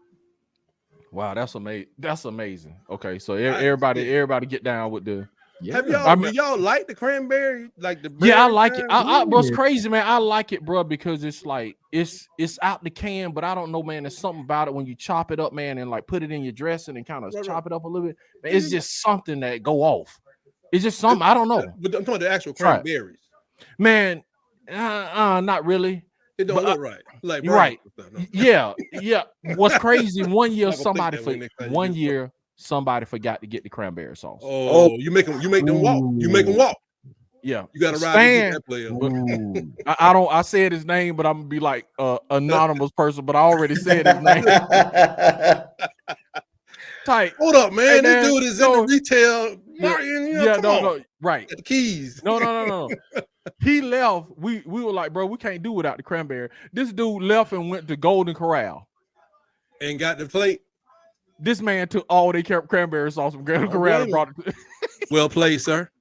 Wow, that's amazing. That's amazing. Okay, so everybody get down with the. Yeah. Do y'all like the cranberry? Like the I like it. What's crazy, man? I like it, bro, because it's like it's out the can, but I don't know, man. There's something about it when you chop it up, man, and like put it in your dressing and kind of chop it up a little bit. Man, it's just something that go off. It's just something I don't know. But I'm talking about the actual cranberries, man. Not really. It don't look right. Like you're right. Yeah. What's crazy? One year somebody forgot to get the cranberry sauce. Oh, you make them walk. You make them walk. Yeah, you gotta ride that player. I said his name, but I'm gonna be like anonymous person, but I already said his name. Tight. Hold up, man. This dude is in the retail. No, right. At the keys. No. He left. We were like, bro, we can't do without the cranberry. This dude left and went to Golden Corral and got the plate. This man took all their cranberry sauce from Golden Corral and brought it. Well played, sir.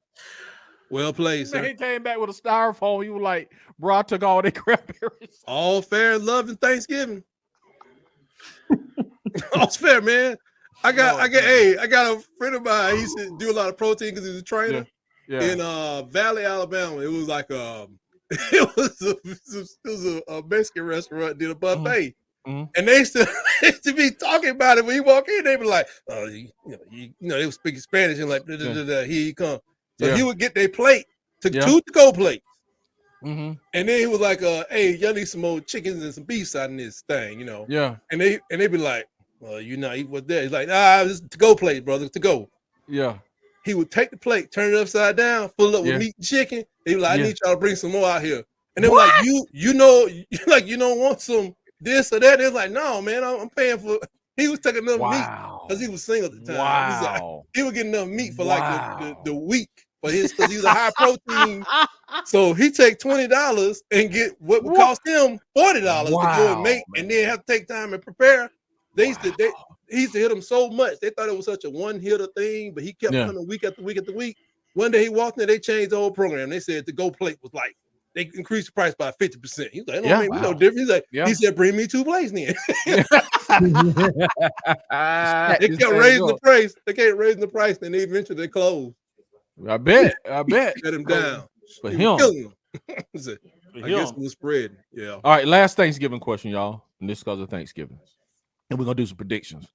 Well played, sir. He came back with a styrofoam. He was like, bro, I took all their cranberry sauce. All fair and love and Thanksgiving. All's fair, man. I got a friend of mine. He used to do a lot of protein because he's a trainer. Yeah. In Valley, Alabama. It was like it was a Mexican restaurant, did a buffet. Mm-hmm. And they used to be talking about it when he walked in. They were like, they were speaking Spanish and like, here he come. So he would get their plate, two to-go plates. Mm-hmm. And then he was like, hey, y'all need some more chickens and some beef out in this thing, you know. Yeah. And they be like, well, you know, he was there. He's like, this is to-go plate, brother, to-go. Yeah. He would take the plate, turn it upside down, fill it up with meat and chicken. He was like, I need y'all to bring some more out here. And they were like, you don't want some this or that. They was like, no, man, I'm paying for. He was taking enough meat because he was single at the time. Wow. He would get enough meat for like the week for his because he was a high protein. So he take $20 and get what would cost him $40 to go and make, and then have to take time and prepare. He used to hit them so much. They thought it was such a one-hitter thing, but he kept coming week after week after week. One day he walked in, they changed the whole program. They said the go plate was like, they increased the price by 50%. He's like, we no difference. He's like, he said, bring me 2 plates then. They kept raising the price. They kept raising the price, and eventually they closed. I bet. Shut him down. For him. I guess it was spreading. Yeah. All right, last Thanksgiving question, y'all. And this is because of Thanksgiving. And we're gonna do some predictions.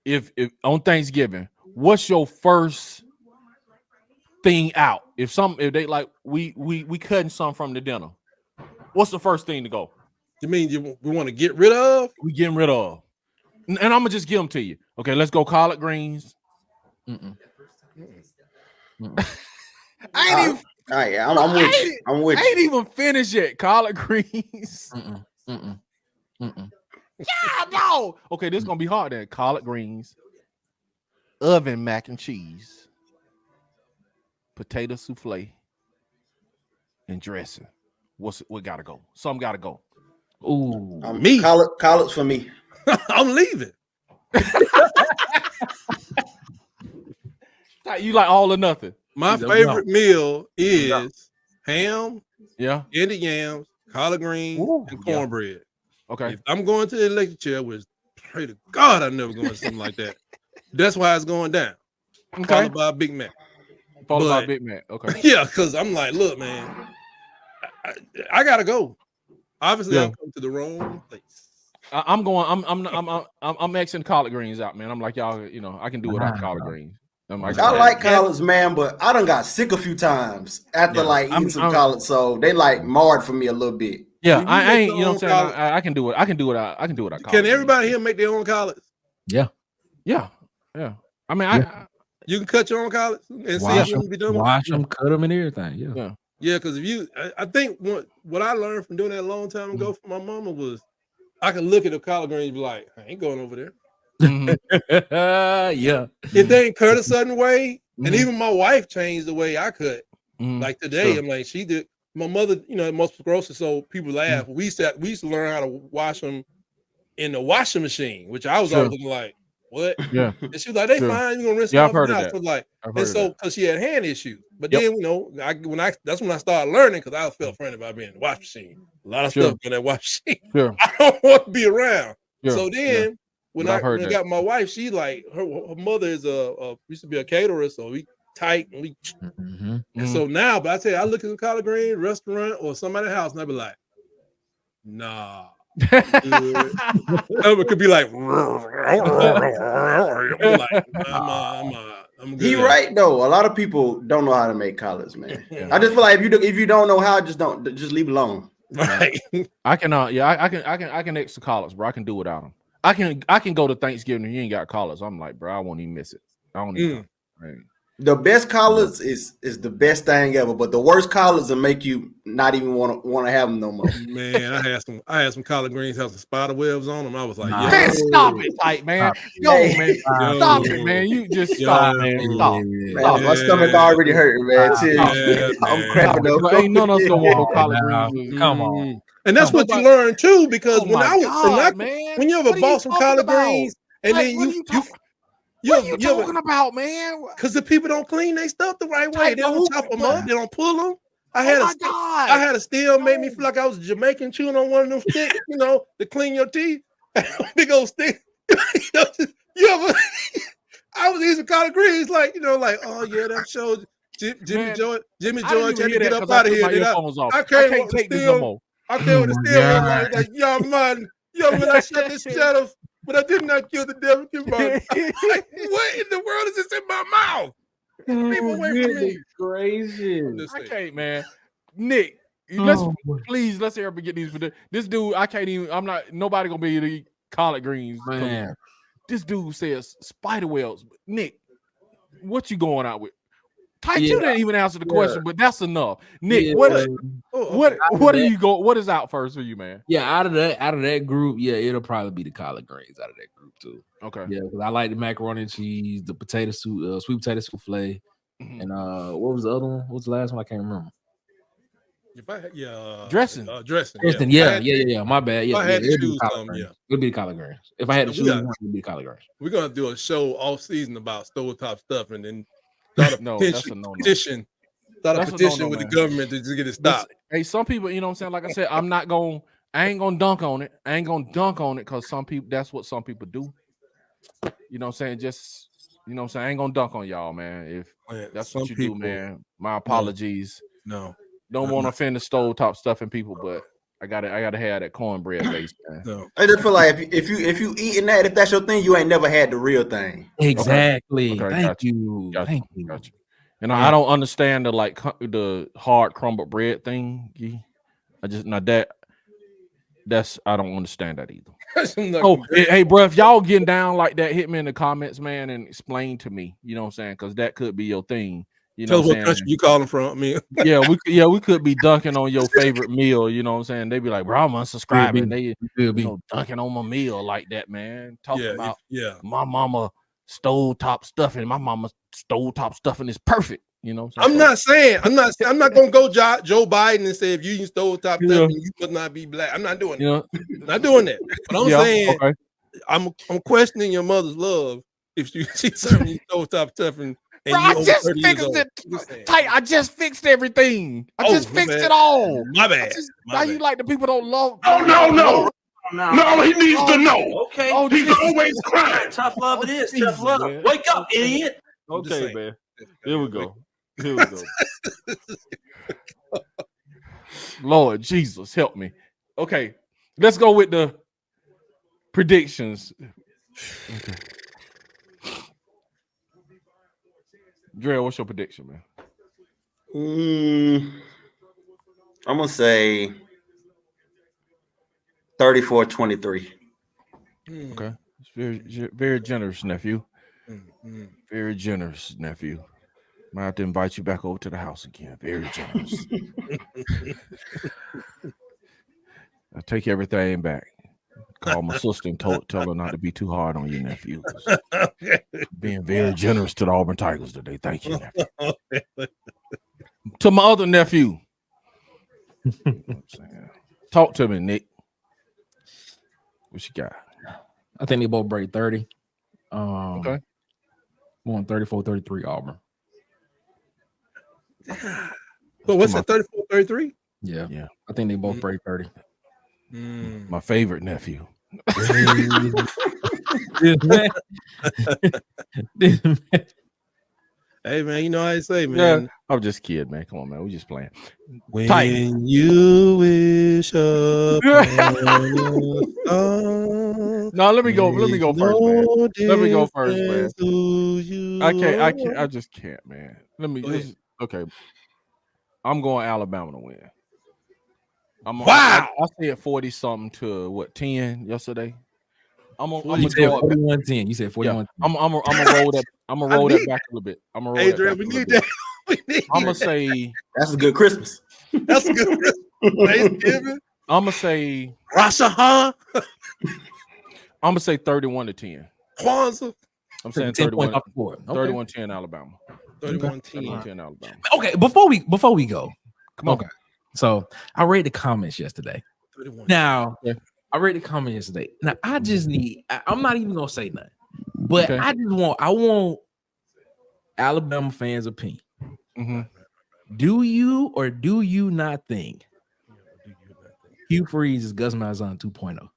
If on Thanksgiving, what's your first thing out? If they like we cutting some from the dinner, what's the first thing to go? You mean we want to get rid of? We getting rid of, and I'm gonna just give them to you. Okay, let's go collard greens. I'm with you. I ain't even finished yet. Collard greens. Yeah, no. Okay, this is gonna be hard then. Collard greens, oven mac and cheese, potato souffle, and dressing. What gotta go? Some gotta go. Ooh, me. Collards for me. I'm leaving. You like all or nothing? My favorite meal is ham, candied yams, collard greens, and cornbread. Okay. If I'm going to the electric chair, which pray to God I'm never going to something like that. That's why it's going down. Okay. Followed by a Big Mac. Followed by a Big Mac. Okay. Yeah, because I'm like, look, man, I gotta go. Obviously, I'm coming to the wrong place. I'm Xing collard greens out, man. I'm like, y'all, you know, I can do without collard greens. I like collards, man, but I done got sick a few times after eating some collards, so they marred for me a little bit. Yeah, I ain't, you know what I'm saying? I can do it. I can do it. I can do it. Can everybody here make their own collards? Yeah. I mean, you can cut your own collards and wash them, cut them, and everything. Yeah. Because I think what I learned from doing that a long time ago from my mama was I can look at the collard greens and be like, I ain't going over there. If they ain't cut a certain way, and even my wife changed the way I cut. Like today, I'm like, she did. My mother, you know, most grosses, so people laugh. We used to learn how to wash them in the washing machine, which I was always looking like, what? Yeah. And she was like, they fine, you're gonna rinse them off. I've heard of that. Like, and so because she had hand issues. But then, you know, that's when I started learning because I felt friendly about being in the wash machine. A lot of stuff in that wash machine. I don't want to be around. So then when I got my wife, she like her mother is used to be a caterer, so we tight and we and so now, but I tell you, I look at the collard green restaurant or somebody's house and I be like, nah. It could be like, I'm good. He right though. A lot of people don't know how to make collards, man. I just feel like if you don't know how, just leave it alone. Right. I can extra collards, bro. I can do without them. I can go to Thanksgiving and you ain't got collards. I'm like, bro, I won't even miss it. I don't even right. The best collards is the best thing ever, but the worst collards will make you not even want to have them no more. Man, I had some collard greens, have some spider webs on them. I was like, man, stop it, like, man. Man, stop it, man. You just stop, man. Stop. My stomach already hurting, man. I'm cramping up. Ain't none of us gonna want no collard greens. Come on. And that's what you learn too, because when you ever bought some collard greens and then what are you talking about, man? Because the people don't clean their stuff the right way. They don't chop them up. They don't pull them. I had a steel make me feel like I was Jamaican chewing on one of them sticks, you know, to clean your teeth. Big old stick. I was eating collard greens, like, you know, like, oh yeah, that shows Jimmy George had to get up out of here. I can't take this no more. I came with the steel like, young man, I shut this shadow. But I did not kill the devil. Like, what in the world is this in my mouth? People away from me. Crazy. I can't, man. Nick, let's everybody get these. This dude, I can't even. I'm not. Nobody gonna be able to eat collard greens, man. This dude says spider webs. Nick, what you going out with? You didn't even answer the question, but that's enough. Nick, what do you go? What is out first for you, man? Yeah, out of that group, it'll probably be the collard greens out of that group too. Okay. Yeah, because I like the macaroni and cheese, the potato soup, sweet potato souffle, and what was the other one? What was the last one? I can't remember. Dressing. Dressing. Yeah. My bad. If I had to choose it'd be the collard greens. If I had to choose one, it'd be the collard greens. We're gonna do a show all season about stovetop stuff, and then that's a no-no. Petition with the government to just get it stopped. Hey, some people, you know what I'm saying? Like I said, I ain't gonna dunk on it. I ain't gonna dunk on it because some people, that's what some people do. You know what I'm saying? Just, you know what I'm saying? I ain't gonna dunk on y'all, man. If that's what you do, man. My apologies. No. Don't want to offend the stovetop stuffing people, but I gotta have that cornbread base, man. No. I just feel like if you eating that, if that's your thing, you ain't never had the real thing. Exactly. Okay, Thank you. Thank you. And I don't understand the hard crumbled bread thing. I don't understand that either. Hey, bro, if y'all getting down like that, hit me in the comments, man, and explain to me. You know what I'm saying? Because that could be your thing. You Tell know us what what I'm country saying? you calling from. I mean, we could be dunking on your favorite meal. You know what I'm saying? They be like, bro, I'm unsubscribing. They dunking on my meal like that, man. Talking about my mama stole top stuffing. My mama stole top stuffing is perfect. You know, I'm not gonna go Joe Biden and say if you stole top stuffing, you must not be black. I'm not doing that. I'm not doing that. But I'm saying I'm questioning your mother's love if she's serving you stole top stuffing. And bro, I just fixed it. I just fixed everything. I just fixed it all. My bad. Now you like the people don't love. Oh no. No, he needs to know. Okay. Oh, he's always crying. Tough love it is. Tough love. Man. Wake up, idiot. Okay, man. Here we go. Lord Jesus, help me. Okay, let's go with the predictions. Okay. Dreal, what's your prediction, man? I'm gonna say 34-23. Okay, it's very generous, nephew. Very generous, nephew. Might have to invite you back over to the house again. Very generous. I take everything back. Call my sister and tell her not to be too hard on you, nephew. Being very generous to the Auburn Tigers today. Thank you, nephew. To my other nephew. Talk to me, Nick. What you got? I think they both break 30. Okay. Going 34-33 Auburn. So what's that, 34-33? Yeah. I think they both break 30. My favorite nephew. Hey man, you know how I say, man. Yeah, I'm just kidding, man. Come on, man. We just playing. When you wish upon no, let me go first, man. Let me go first, man. I just can't, man. Okay. I'm going Alabama to win. I said 40-something to 10 yesterday. I'm gonna go 41-10. You said 41. I'm gonna roll that. I'm gonna roll that back a little bit. I'm gonna roll that back. We need that. I'm gonna say that's a good Christmas. That's a good Christmas. Thanksgiving. I'm gonna say Rosh Hashanah. I'm gonna say 31-10. Kwanzaa. I'm saying 31-10 Alabama. 31-10 Alabama. Okay, before we go, come on. Okay. So I read the comments yesterday. 31. Now, I read the comment yesterday. Now I just need. I'm not even gonna say nothing, but I want Alabama fans' opinion. Mm-hmm. Do you or do you not think Hugh Freeze is Gus Malzahn 2.0?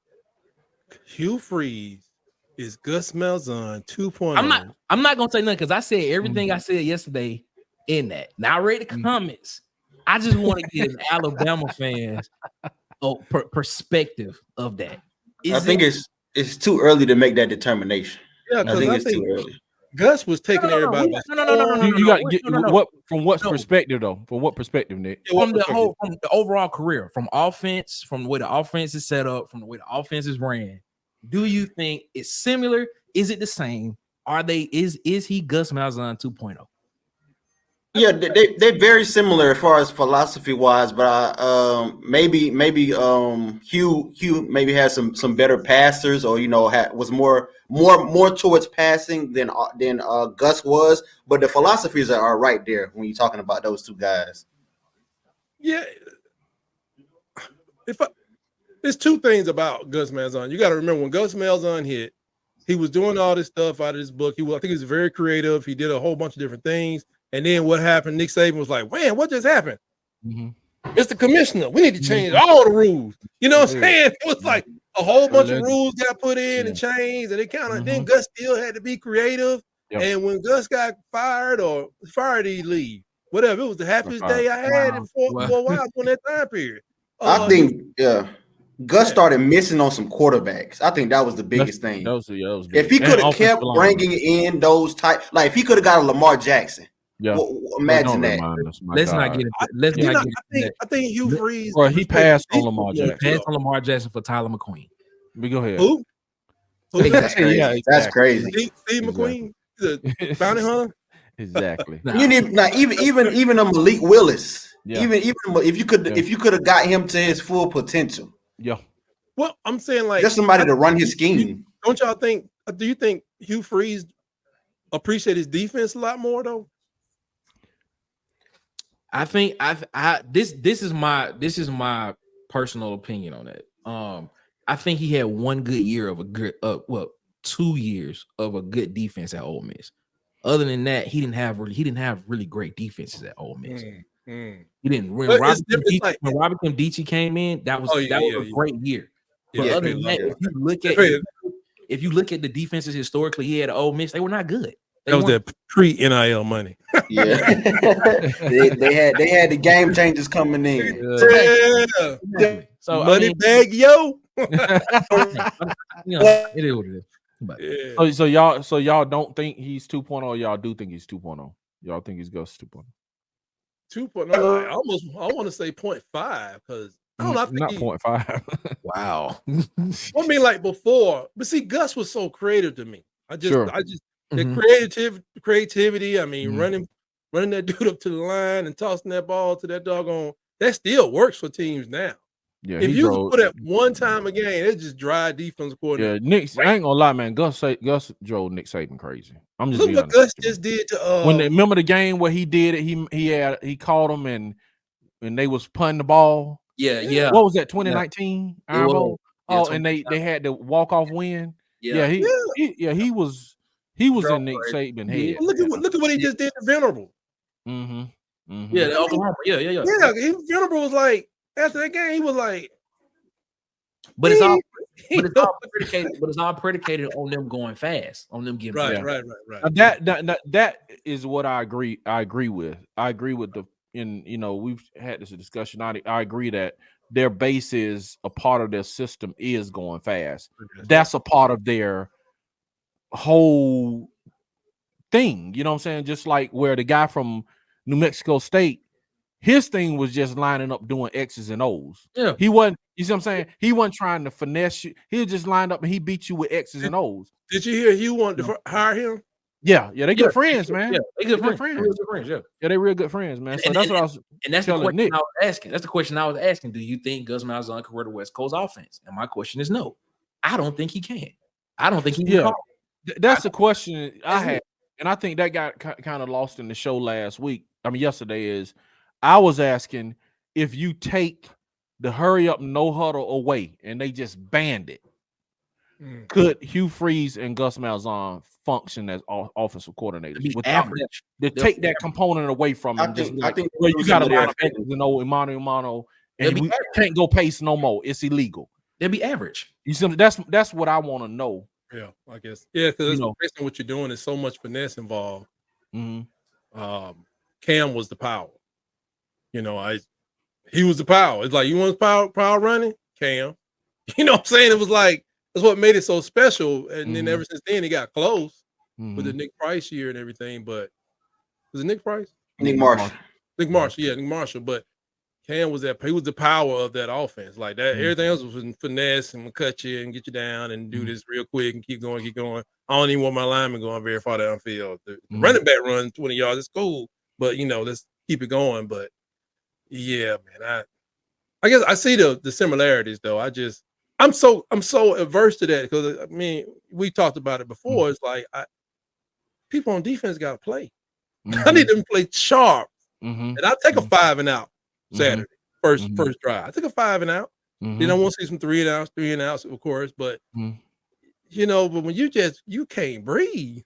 Hugh Freeze is Gus Malzahn 2.0. I'm not gonna say nothing because I said everything I said yesterday in that. Now I read the comments. I just want to give Alabama fans a perspective of that. I think it's too early to make that determination. Yeah, I think it's too early. Gus was taking everybody. You got to get what from what perspective though? From what perspective, Nick? From the overall career, from offense, from the way the offense is set up, from the way the offense is ran. Do you think it's similar? Is it the same? Is he Gus Malzahn 2.0? Yeah, they're very similar as far as philosophy wise, but maybe Hugh maybe has some better passers, or was more towards passing than Gus was. But the philosophies are right there when you're talking about those two guys. Yeah, there's two things about Gus Malzahn. You got to remember when Gus Malzahn hit, he was doing all this stuff out of his book. I think he was very creative. He did a whole bunch of different things. And then what happened? Nick Saban was like, man, what just happened? Mr. Commissioner, we need to change all the rules. You know what I'm saying? It was like a whole bunch of rules got put in and changed. And it kind of, then Gus still had to be creative. Yep. And when Gus got fired, he leave. Whatever. It was the happiest day I had for a while during that time period. I think, Gus started missing on some quarterbacks. I think that was the biggest thing. That was big. If he could have kept bringing in those type, like if he could have got a Lamar Jackson. Yeah, imagine that. Let's not get it. I think Hugh Freeze. Well, he passed on Lamar Jackson. He passed on Lamar Jackson for Tyler McQueen. We go ahead. Who? That's crazy. Steve McQueen, the bounty hunter. Exactly. You need now even a Malik Willis. Yeah. Even if you could have got him to his full potential. Yeah. Well, I'm saying like just somebody to run his scheme. Don't y'all think? Do you think Hugh Freeze appreciate his defense a lot more though? I think this is my personal opinion on that. I think he had one good year of a good 2 years of a good defense at Ole Miss. Other than that, he didn't have really great defenses at Ole Miss. He didn't. When Robert Nkemdiche came in, that was a great year. But other than that, if you look at the defenses historically he had at Ole Miss, they were not good. That was that pre-NIL money. Yeah, they had the game changers coming in. Yeah. So money bag, yo. It is what it is. But, so y'all don't think he's 2.0, or y'all do think he's 2.0? Y'all think he's Gus 2.0? 2.0. I want to say 0.5 because I don't know. Not 0.5. Wow. I mean, like before, but see, Gus was so creative to me. I just the creativity. I mean, running that dude up to the line and tossing that ball to that doggone, that still works for teams now. Yeah, if you put it one time a game, it's just dry defense coordinator. Yeah, I ain't gonna lie, man. Gus drove Nick Saban crazy. I'm just look what Gus just did to. Remember the game where he did it? He caught him and they was punting the ball. Yeah. What was that? 2019 Iron Bowl. Yeah, and they had the walk off win. Yeah. He was in Nick Saban head. Look at what he just did to Venerable. Yeah, Oklahoma. Yeah. Venerable was like. After that game, he was like, but it's all predicated on them going fast, on them getting right. That is what I agree. I agree with we've had this discussion. I agree that their base is a part of their system is going fast. That's a part of their whole thing. You know what I'm saying? Just like where the guy from New Mexico State. His thing was just lining up doing X's and O's. Yeah. He wasn't, you see what I'm saying? He wasn't trying to finesse you. He just lined up and he beat you with X's and O's. Did you hear Hugh wanted to hire him? Yeah, they good friends, man. Yeah, they good friends. Real good friends, yeah, they real good friends, man. So that's what I was and that's the question Nick. I was asking. That's the question I was asking. Do you think Gus Malzahn can run the West Coast offense? And my question is no. I don't think he can. I don't think he can. That's the question I had. And I think that got kind of lost in the show yesterday is I was asking if you take the hurry up, no huddle away and they just banned it, could Hugh Freeze and Gus Malzahn function as offensive coordinators without take that component away from them? I think you got a lot of X's and O's, mano, and we can't go pace no more. It's illegal. They'll be average. You see, that's what I want to know. Yeah, I guess. Yeah, because based on what you're doing, there's so much finesse involved. Cam was the power. He was the power. It's like, you want power running? Cam. You know what I'm saying? It was like, that's what made it so special. And then ever since then, he got close with the Nick Price year and everything. But was it Nick Price? Nick Marshall. Nick Marshall. But Cam was he was the power of that offense. Like that, everything else was finesse and cut you and get you down and do this real quick and keep going. I don't even want my lineman going very far downfield. The running back run 20 yards, it's cool. But let's keep it going. But yeah, man, I guess I see the similarities though. I'm so averse to that because I mean we talked about it before. It's like people on defense got to play. I need them to play sharp, and I take a 5 and out Saturday first drive. I took a 5 and out. Then I want to see some 3 and outs, of course. But but when you can't breathe.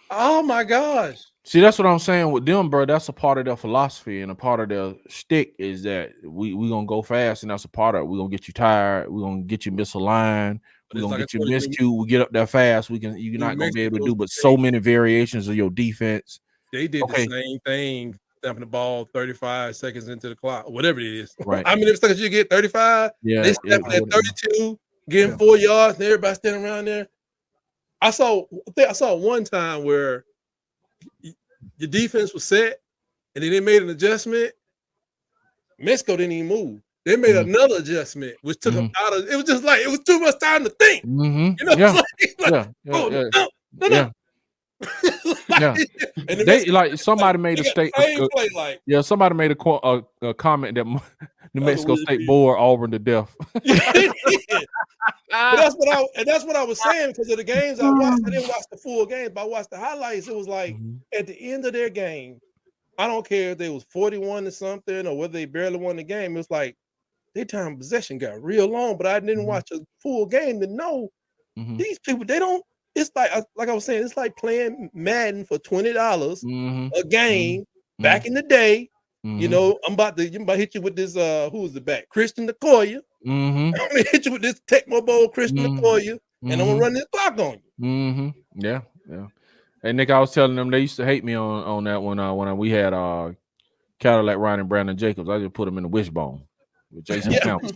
Oh my gosh. See, that's what I'm saying with them, bro. That's a part of their philosophy and a part of their shtick is that we gonna go fast, and that's a part of it. We're gonna get you tired. We're gonna get you misaligned. We're gonna get you miscued. We get up there fast. You're not gonna be able to do but so many variations of your defense. They did the same thing, snapping the ball 35 seconds into the clock, whatever it is. Right. How many seconds you get? 35? Yeah. They snapping at 32, getting 4 yards, and everybody standing around there. I saw one time where the defense was set, and then they made an adjustment. Mexico didn't even move. They made another adjustment, which took them out of. It was just like it was too much time to think. No. Yeah, And the they Mexicans like somebody made they a got the statement. same play, like Yeah, somebody made a comment that New Mexico weird State shit. bored Auburn to death. But that's what I was saying, because of the games I watched. I didn't watch the full game, but I watched the highlights. It was like at the end of their game, I don't care if they was 41 to something or whether they barely won the game. It was like their time of possession got real long, but I didn't watch a full game to know these people. They don't. It's like I was saying, it's like playing Madden for $20 a game back in the day. You know, I'm about to hit you with this. Who is the back? Christian Okoye. I'm gonna hit you with this Tecmo Bowl Christian Okoye, and I'm gonna run this clock on you. Yeah. Hey Nick, I was telling them they used to hate me on that when we had Cadillac Ryan and Brandon Jacobs. I just put them in the wishbone with Jason Campbell.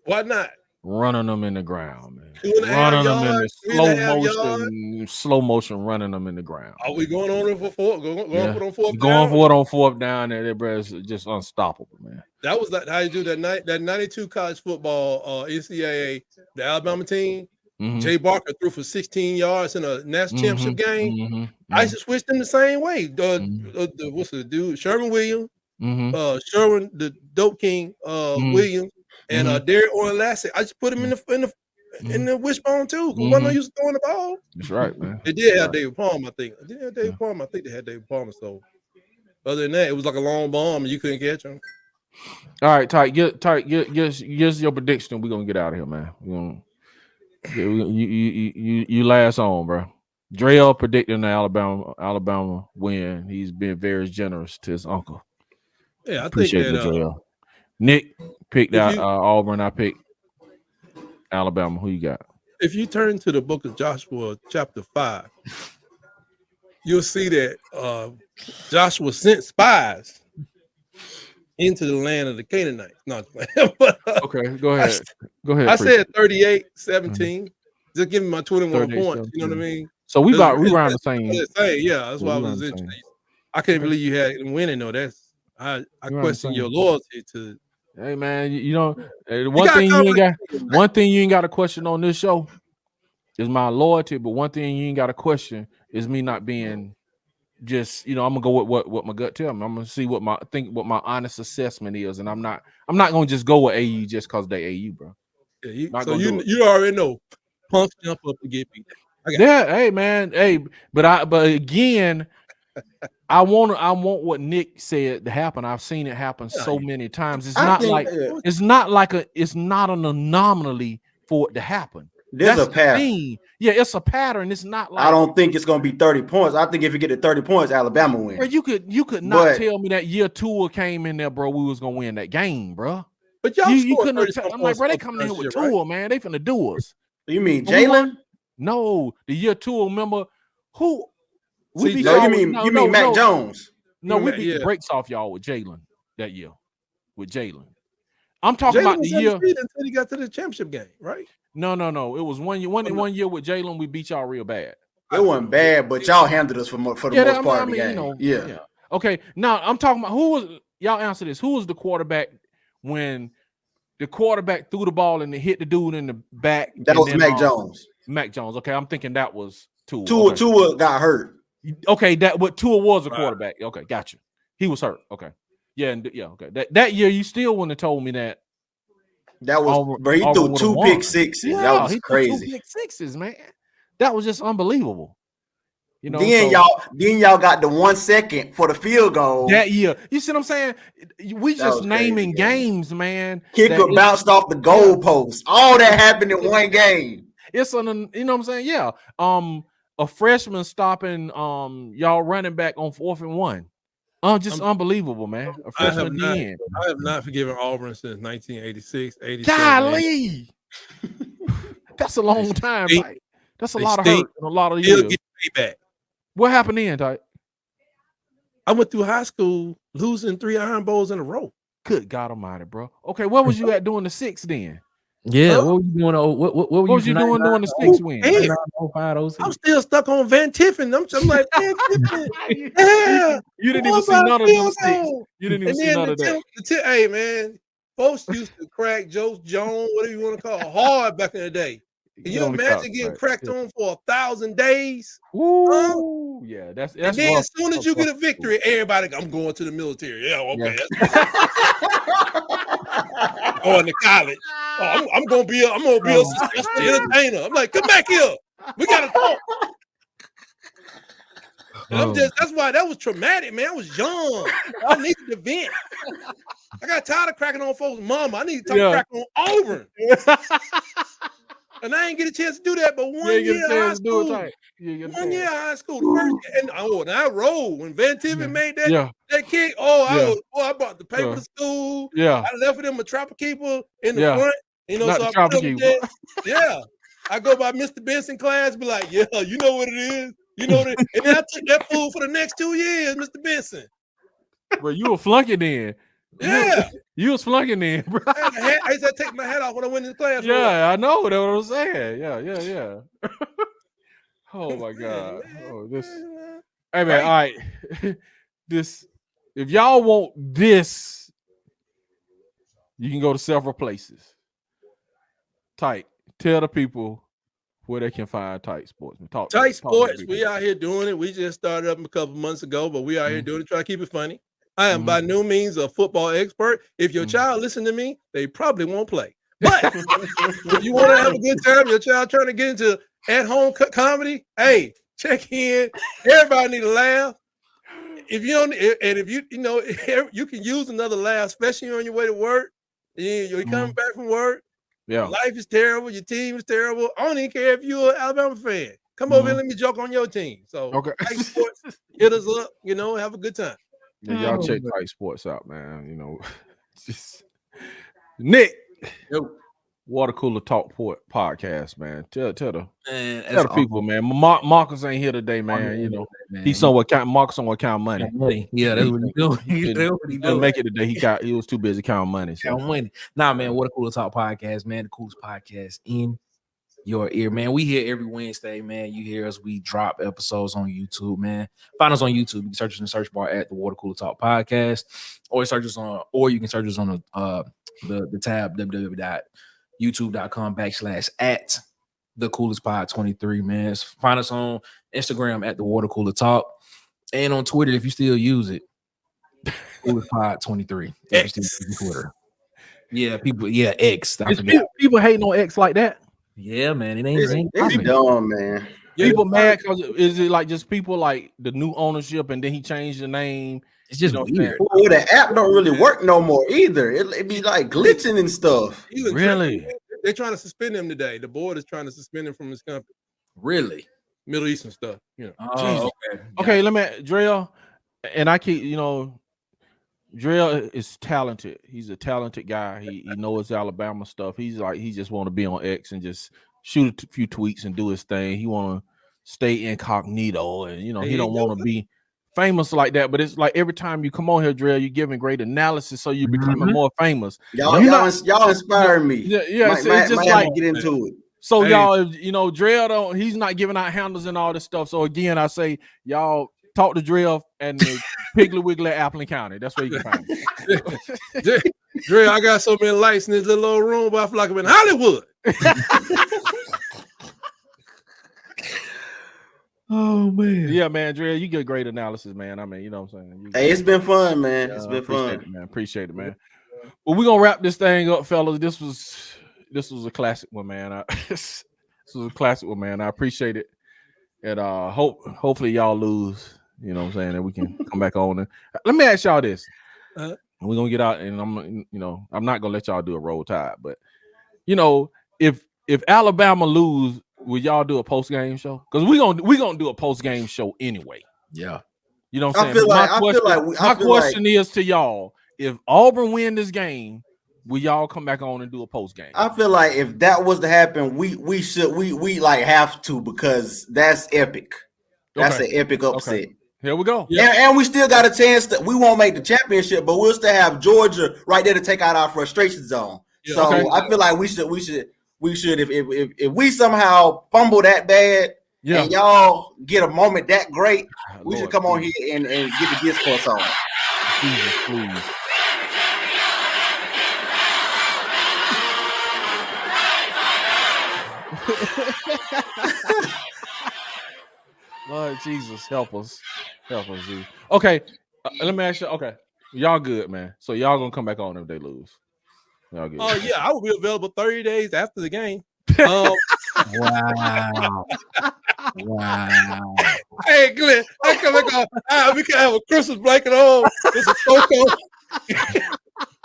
Why not? Running them in the ground, man. 2.5 Running them in yards, the slow motion, running them in the ground. Are we going on it for fourth? Going for it on fourth Going down? for it on fourth down there, bro. It's just unstoppable, man. That was like how you do that 92 college football NCAA, the Alabama team. Jay Barker threw for 16 yards in a national championship game. I used to switch them the same way. What's the dude? Sherman Williams, Sherman, the Dope King, Williams, and Derek Orlassie. I just put him in the wishbone too. Because one of them used to throwing the ball. That's right, man. They did have David Palmer, I think. I think they had David Palmer. So other than that, it was like a long bomb and you couldn't catch him. All right, Ty, give your prediction. We're gonna get out of here, man. You last on, bro. Dreal predicting the Alabama win. He's been very generous to his uncle. Yeah, I appreciate think that Dreal. Nick picked out Auburn. I picked Alabama. Who you got? If you turn to the book of Joshua, chapter 5, you'll see that Joshua sent spies into the land of the Canaanites. No, but, okay, go ahead. I said 38-17. Just give me my 21 points. You know what I mean? So we around the same. Yeah, that's why I was interested. I can't believe you had him winning though. I question your loyalty to. Hey man, one thing you ain't got a question on this show is my loyalty, but one thing you ain't got a question is me not being just, I'm gonna go with what my gut tell me. I'm gonna see what my honest assessment is, and I'm not gonna just go with AU just because they AU, bro. Yeah, you already know punks jump up and get beat. Hey man, but again, I want what Nick said to happen. I've seen it happen so many times. It's not an anomaly for it to happen. There's a pattern. Yeah, it's a pattern. It's not like I don't think it's gonna be 30 points. I think if you get to 30 points, Alabama wins. Bro, you could not tell me that year Tua came in there, bro. We was gonna win that game, bro. But y'all, you couldn't. I'm like, bro, they coming in here with Tua, man. They finna do us. You mean Jalen? No, the year Tua. Remember who? You mean Mac Jones? No, we beat the brakes off y'all with Jalen that year. With Jalen, I'm talking about the year until he got to the championship game, right? No. It was one year. One year with Jalen, we beat y'all real bad. It wasn't bad, but y'all handled us for the most part of the game. Yeah. Okay. Now I'm talking about who was. Y'all answer this. Who was the quarterback when the quarterback threw the ball and it hit the dude in the back? That was Mac Jones. Mac Jones. Okay, I'm thinking that was Tua. Tua got hurt. Okay, but Tua was a quarterback. Okay, gotcha. He was hurt. Okay. Yeah, okay. That year you still wouldn't have told me that. That was, bro. He threw 2 pick sixes. Yeah, that was crazy. 2 pick sixes, man. That was just unbelievable. Then y'all got the 1 second for the field goal that year. You see what I'm saying? We just naming games, man. Kicker bounced off the goalpost. All that happened in one game. It's you know what I'm saying? Yeah. A freshman stopping y'all running back on 4th and 1. Just unbelievable, man. A freshman DN. I have not forgiven Auburn since 1986, 87. Golly. That's a long time, right? That's a lot of hurt and a lot of years. Get payback. What happened then, Ty? I went through high school losing 3 Iron Bowls in a row. Good God Almighty, bro. Okay, what was you at doing the 6 then? Yeah, what were you doing? What was you doing during the 6 win? I'm still stuck on Van Tiffin. I'm like, Van Tiffin. Yeah. You didn't even see none of those 6. You didn't even see none of that. Hey, man, folks used to crack Joe Jones, whatever you want to call it, hard back in the day. Can you imagine getting cracked on for 1,000 days? Ooh. Ooh, yeah, that's and then rough. as soon as you get a victory, everybody, I'm going to the military. Yeah, okay. Going to college. Oh, I'm gonna be a successful entertainer. I'm like, come back here. We gotta talk. And that's why that was traumatic, man. I was young. I needed to vent. I got tired of cracking on folks' mama. I need to crack on Auburn. And I didn't get a chance to do that, but 1 year high school. 1 year high school. The first and I rolled when Van Tiven made that kick. I brought the paper to school. I left it in my trapper keeper in the front. You know, not so I put that. Yeah. I go by Mr. Benson class, be like, yeah, you know what it is. You know that. And then I took that fool for the next 2 years, Mr. Benson. Bro, you were flunking then. Yeah. You was flunking then, bro. I used to take my hat off when I went into class. Yeah, I know. That's what I'm saying. Yeah. Oh my God. Oh, this. Hey man, all right. This, if y'all want this, you can go to several places. Tight. Tell the people where they can find Tight Sports. Tight Sports, we out here doing it. We just started up a couple months ago, but we out here doing it, try to keep it funny. I am by no means a football expert. If your child listen to me, they probably won't play. But if you want to have a good time, your child trying to get into at-home comedy, hey, check in. Everybody need to laugh. If you don't, and if you can use another laugh, especially on your way to work. You're coming back from work. Yeah, life is terrible. Your team is terrible. I don't even care if you're an Alabama fan. Come over and let me joke on your team. So, Tight Sports, hit us up. Have a good time. Yeah, y'all check Tight Sports out, man. Just Nick. Water Cooler Talk podcast, man. Tell the people, man. Marcus ain't here today, man. He's somewhere Marcus somewhere count money. Yeah, that's what he doing. He didn't make it today. He was too busy counting money. So. Count money. Nah, man. Water Cooler Talk podcast, man. The coolest podcast in your ear, man. We here every Wednesday, man. You hear us. We drop episodes on YouTube, man. Find us on YouTube. You can search us in the search bar at the Water Cooler Talk podcast, or you can search us on the tab www.youtube.com/@ the coolest pod 23, man. Find us on Instagram at the Water Cooler Talk, and on Twitter if you still use it, coolest pod 23. Twitter. Yeah, people. Yeah, X. People hating on X like that. Yeah, man. It ain't it's dumb, man. People mad because is it like just people like the new ownership and then he changed the name? It's just weird. Well, the app don't really work no more either. It be like glitching and stuff. Really? They're trying to suspend him today. The board is trying to suspend him from his company. Really? Middle Eastern stuff. Oh, okay. Let me Dreal, and I keep Dreal is talented. He's a talented guy. He knows Alabama stuff. He just want to be on X and just shoot a few tweets and do his thing. He want to stay incognito, and he don't want to be famous like that. But it's like every time you come on here, Dreal, you're giving great analysis, so you're becoming more famous. Y'all inspire me. Yeah. It's just like get into it. So y'all, Dreal he's not giving out handles and all this stuff. So again, I say y'all talk to Dreal and Piggly Wiggly Appling County. That's where you can find it. Dreal, I got so many lights in this little old room, but I feel like I'm in Hollywood. Oh man. Yeah, man, Dreal, you get great analysis, man. I mean, you know what I'm saying? Hey, it's been fun, man. It's been fun. Appreciate it, man. Well, we're gonna wrap this thing up, fellas. This was a classic one, man. This was a classic one, man. I appreciate it. And hopefully y'all lose, you know what I'm saying, that we can come back on. And let me ask y'all this. And we're gonna get out, and I'm not gonna let y'all do a roll tide, but if Alabama lose, will y'all do a post-game show? Because we're gonna do a post-game show anyway. Yeah. You know what I'm saying? My question is to y'all, if Auburn win this game, will y'all come back on and do a post-game? I feel like if that was to happen, we like have to, because that's epic. That's an epic upset. Okay. Here we go. And we still got a chance that we won't make the championship, but we'll still have Georgia right there to take out our frustration zone. Yeah, so I feel like we should if we somehow fumble that bad and y'all get a moment that great, we should come on here and get the discourse on. Please. Lord Jesus, help us, G. Okay, let me ask you. Okay, y'all good, man. So y'all gonna come back on if they lose. Y'all good. Oh yeah, I will be available 30 days after the game. Wow. Wow. Hey, Glenn, I come back on. We can have a Christmas blanket on with some cocoa,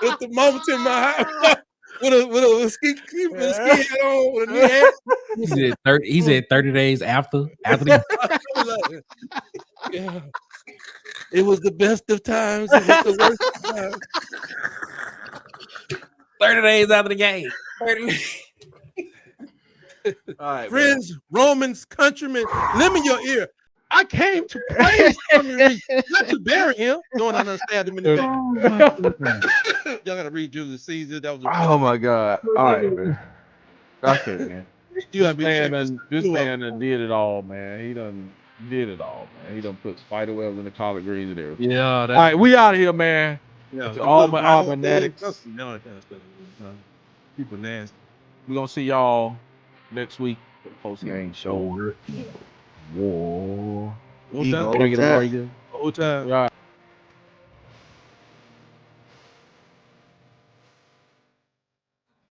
with the mama in my house, with a ski hat on, with a knee hat. He said 30 days after the Yeah. It was the best of times. It was the worst of times. 30 days after the game. 30 All right, friends, man. Romans, countrymen, lend me your ear. I came to praise him, not to bury him. Don't understand him in the back. Y'all gotta read Julius Caesar. That was oh my God. All right, man. Okay, man. This man done did it all, man. He done did it all, man. He done put spider webs in the collard greens and everything. Yeah. All right, we out of here, man. Yeah, to all my Auburn addicts. People nasty. We're gonna see y'all next week for the post game show. War. Whole time. All right.